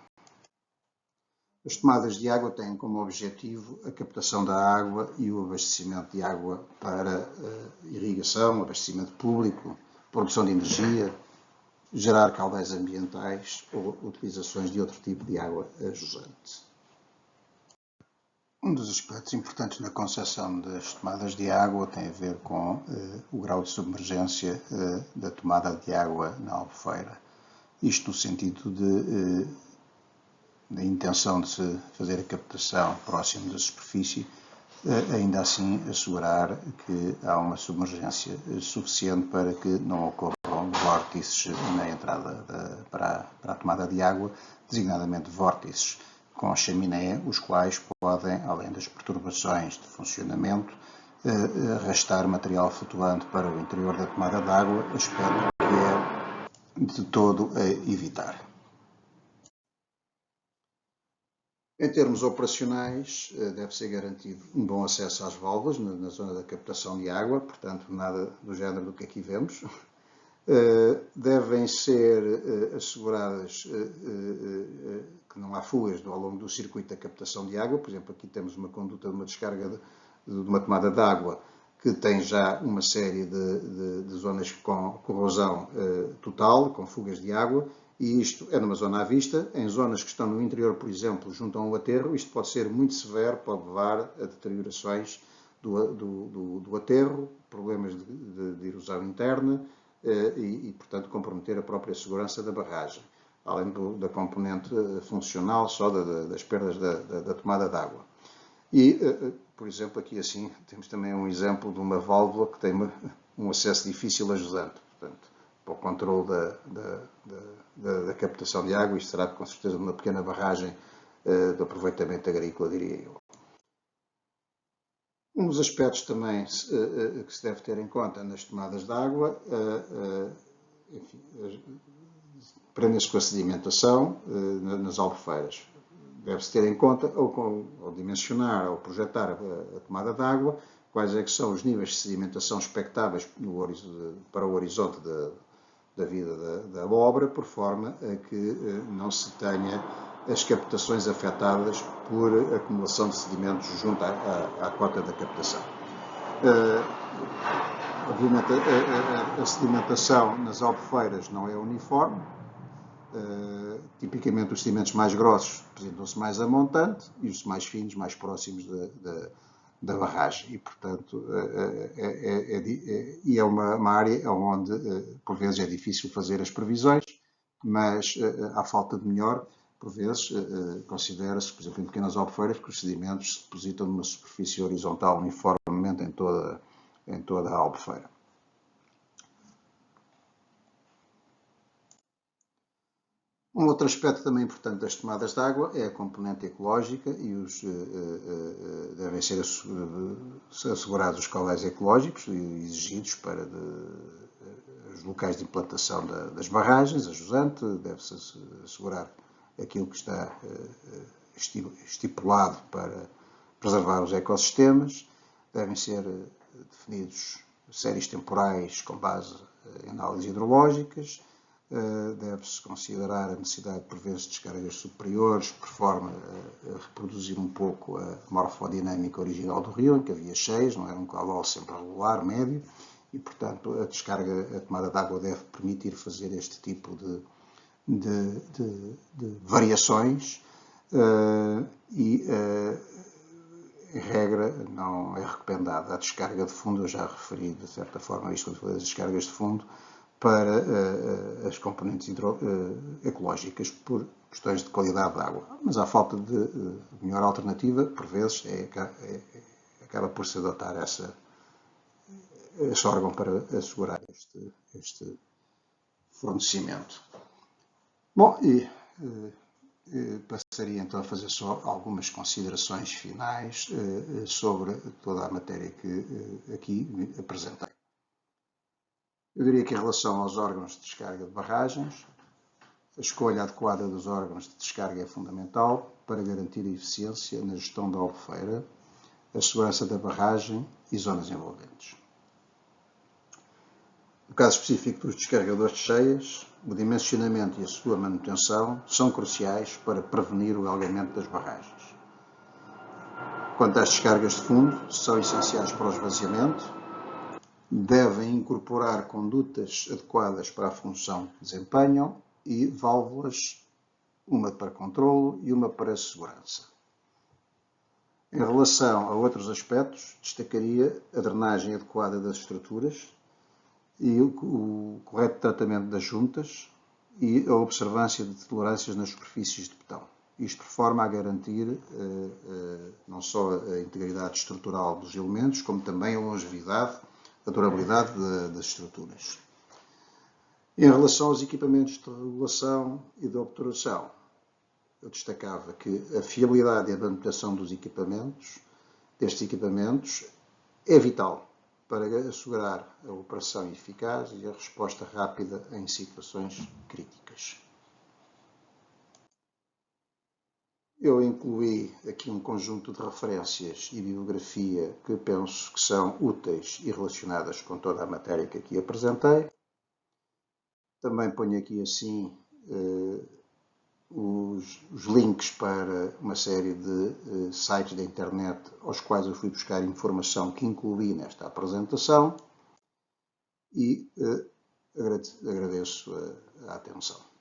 As tomadas de água têm como objetivo a captação da água e o abastecimento de água para irrigação, abastecimento público, produção de energia, gerar caudais ambientais ou utilizações de outro tipo de água jusante. Um dos aspectos importantes na concepção das tomadas de água tem a ver com o grau de submergência da tomada de água na albufeira. Isto no sentido da intenção de se fazer a captação próximo da superfície, ainda assim assegurar que há uma submergência suficiente para que não ocorram vórtices na entrada para a tomada de água, designadamente vórtices com chaminé, os quais podem, além das perturbações de funcionamento, arrastar material flutuante para o interior da tomada de água, aspecto que é de todo a evitar. Em termos operacionais, deve ser garantido um bom acesso às válvulas na zona da captação de água, portanto, nada do género do que aqui vemos. Devem ser asseguradas que não há fugas ao longo do circuito da captação de água. Por exemplo, aqui temos uma conduta de uma descarga de uma tomada de água que tem já uma série de zonas com corrosão total, com fugas de água, e isto é numa zona à vista. Em zonas que estão no interior, por exemplo, junto a um aterro, isto pode ser muito severo, pode levar a deteriorações do aterro, problemas de erosão interna, e, portanto, comprometer a própria segurança da barragem, além da componente funcional só das perdas da tomada de água. E, por exemplo, aqui assim temos também um exemplo de uma válvula que tem um acesso difícil a jusante, portanto, para o controle da captação de água. Isto será com certeza uma pequena barragem de aproveitamento agrícola, diria eu. Um dos aspectos também que se deve ter em conta nas tomadas de água, prende-se com a sedimentação nas albufeiras. Deve-se ter em conta, ao dimensionar, ao projetar a tomada de água, quais é que são os níveis de sedimentação expectáveis para o horizonte da vida da obra, por forma a que não se tenha as captações afetadas por acumulação de sedimentos junto à cota da captação. Obviamente, a sedimentação nas albufeiras não é uniforme. Tipicamente, os sedimentos mais grossos apresentam-se mais a montante e os mais finos mais próximos da barragem e, portanto, é uma área onde, por vezes, é difícil fazer as previsões, mas, à falta de melhor, por vezes, considera-se, por exemplo, em pequenas albufeiras, que os sedimentos se depositam numa superfície horizontal uniformemente em toda a albufeira. Um outro aspecto também importante das tomadas de água é a componente ecológica e devem ser assegurados os caudais ecológicos exigidos para os locais de implantação das barragens, a jusante, deve-se assegurar aquilo que está estipulado para preservar os ecossistemas, devem ser definidos séries temporais com base em análises hidrológicas, deve-se considerar a necessidade de, por vezes, descargas superiores, por forma a reproduzir um pouco a morfodinâmica original do rio, em que havia cheias, não era um caudal sempre regular, médio, e, portanto, a tomada de água deve permitir fazer este tipo de variações e, em regra, não é recomendada a descarga de fundo. Eu já referi, de certa forma, isto quando falei das descargas de fundo, para as componentes ecológicas por questões de qualidade de água. Mas à falta de melhor alternativa, por vezes, acaba por se adotar esse órgão para assegurar este fornecimento. Bom, passaria então a fazer só algumas considerações finais sobre toda a matéria que aqui apresentei. Eu diria que, em relação aos órgãos de descarga de barragens, a escolha adequada dos órgãos de descarga é fundamental para garantir a eficiência na gestão da albufeira, a segurança da barragem e zonas envolventes. No caso específico dos descarregadores de cheias, o dimensionamento e a sua manutenção são cruciais para prevenir o algamento das barragens. Quanto às descargas de fundo, são essenciais para o esvaziamento, devem incorporar condutas adequadas para a função que desempenham e válvulas, uma para controlo e uma para segurança. Em relação a outros aspectos, destacaria a drenagem adequada das estruturas e o correto tratamento das juntas e a observância de tolerâncias nas superfícies de betão. Isto de forma a garantir não só a integridade estrutural dos elementos, como também a longevidade, a durabilidade das estruturas. Em relação aos equipamentos de regulação e de obturação, eu destacava que a fiabilidade e a manutenção destes equipamentos, é vital para assegurar a operação eficaz e a resposta rápida em situações críticas. Eu incluí aqui um conjunto de referências e bibliografia que penso que são úteis e relacionadas com toda a matéria que aqui apresentei. Também ponho aqui assim os links para uma série de sites da internet aos quais eu fui buscar informação que incluí nesta apresentação e agradeço a atenção.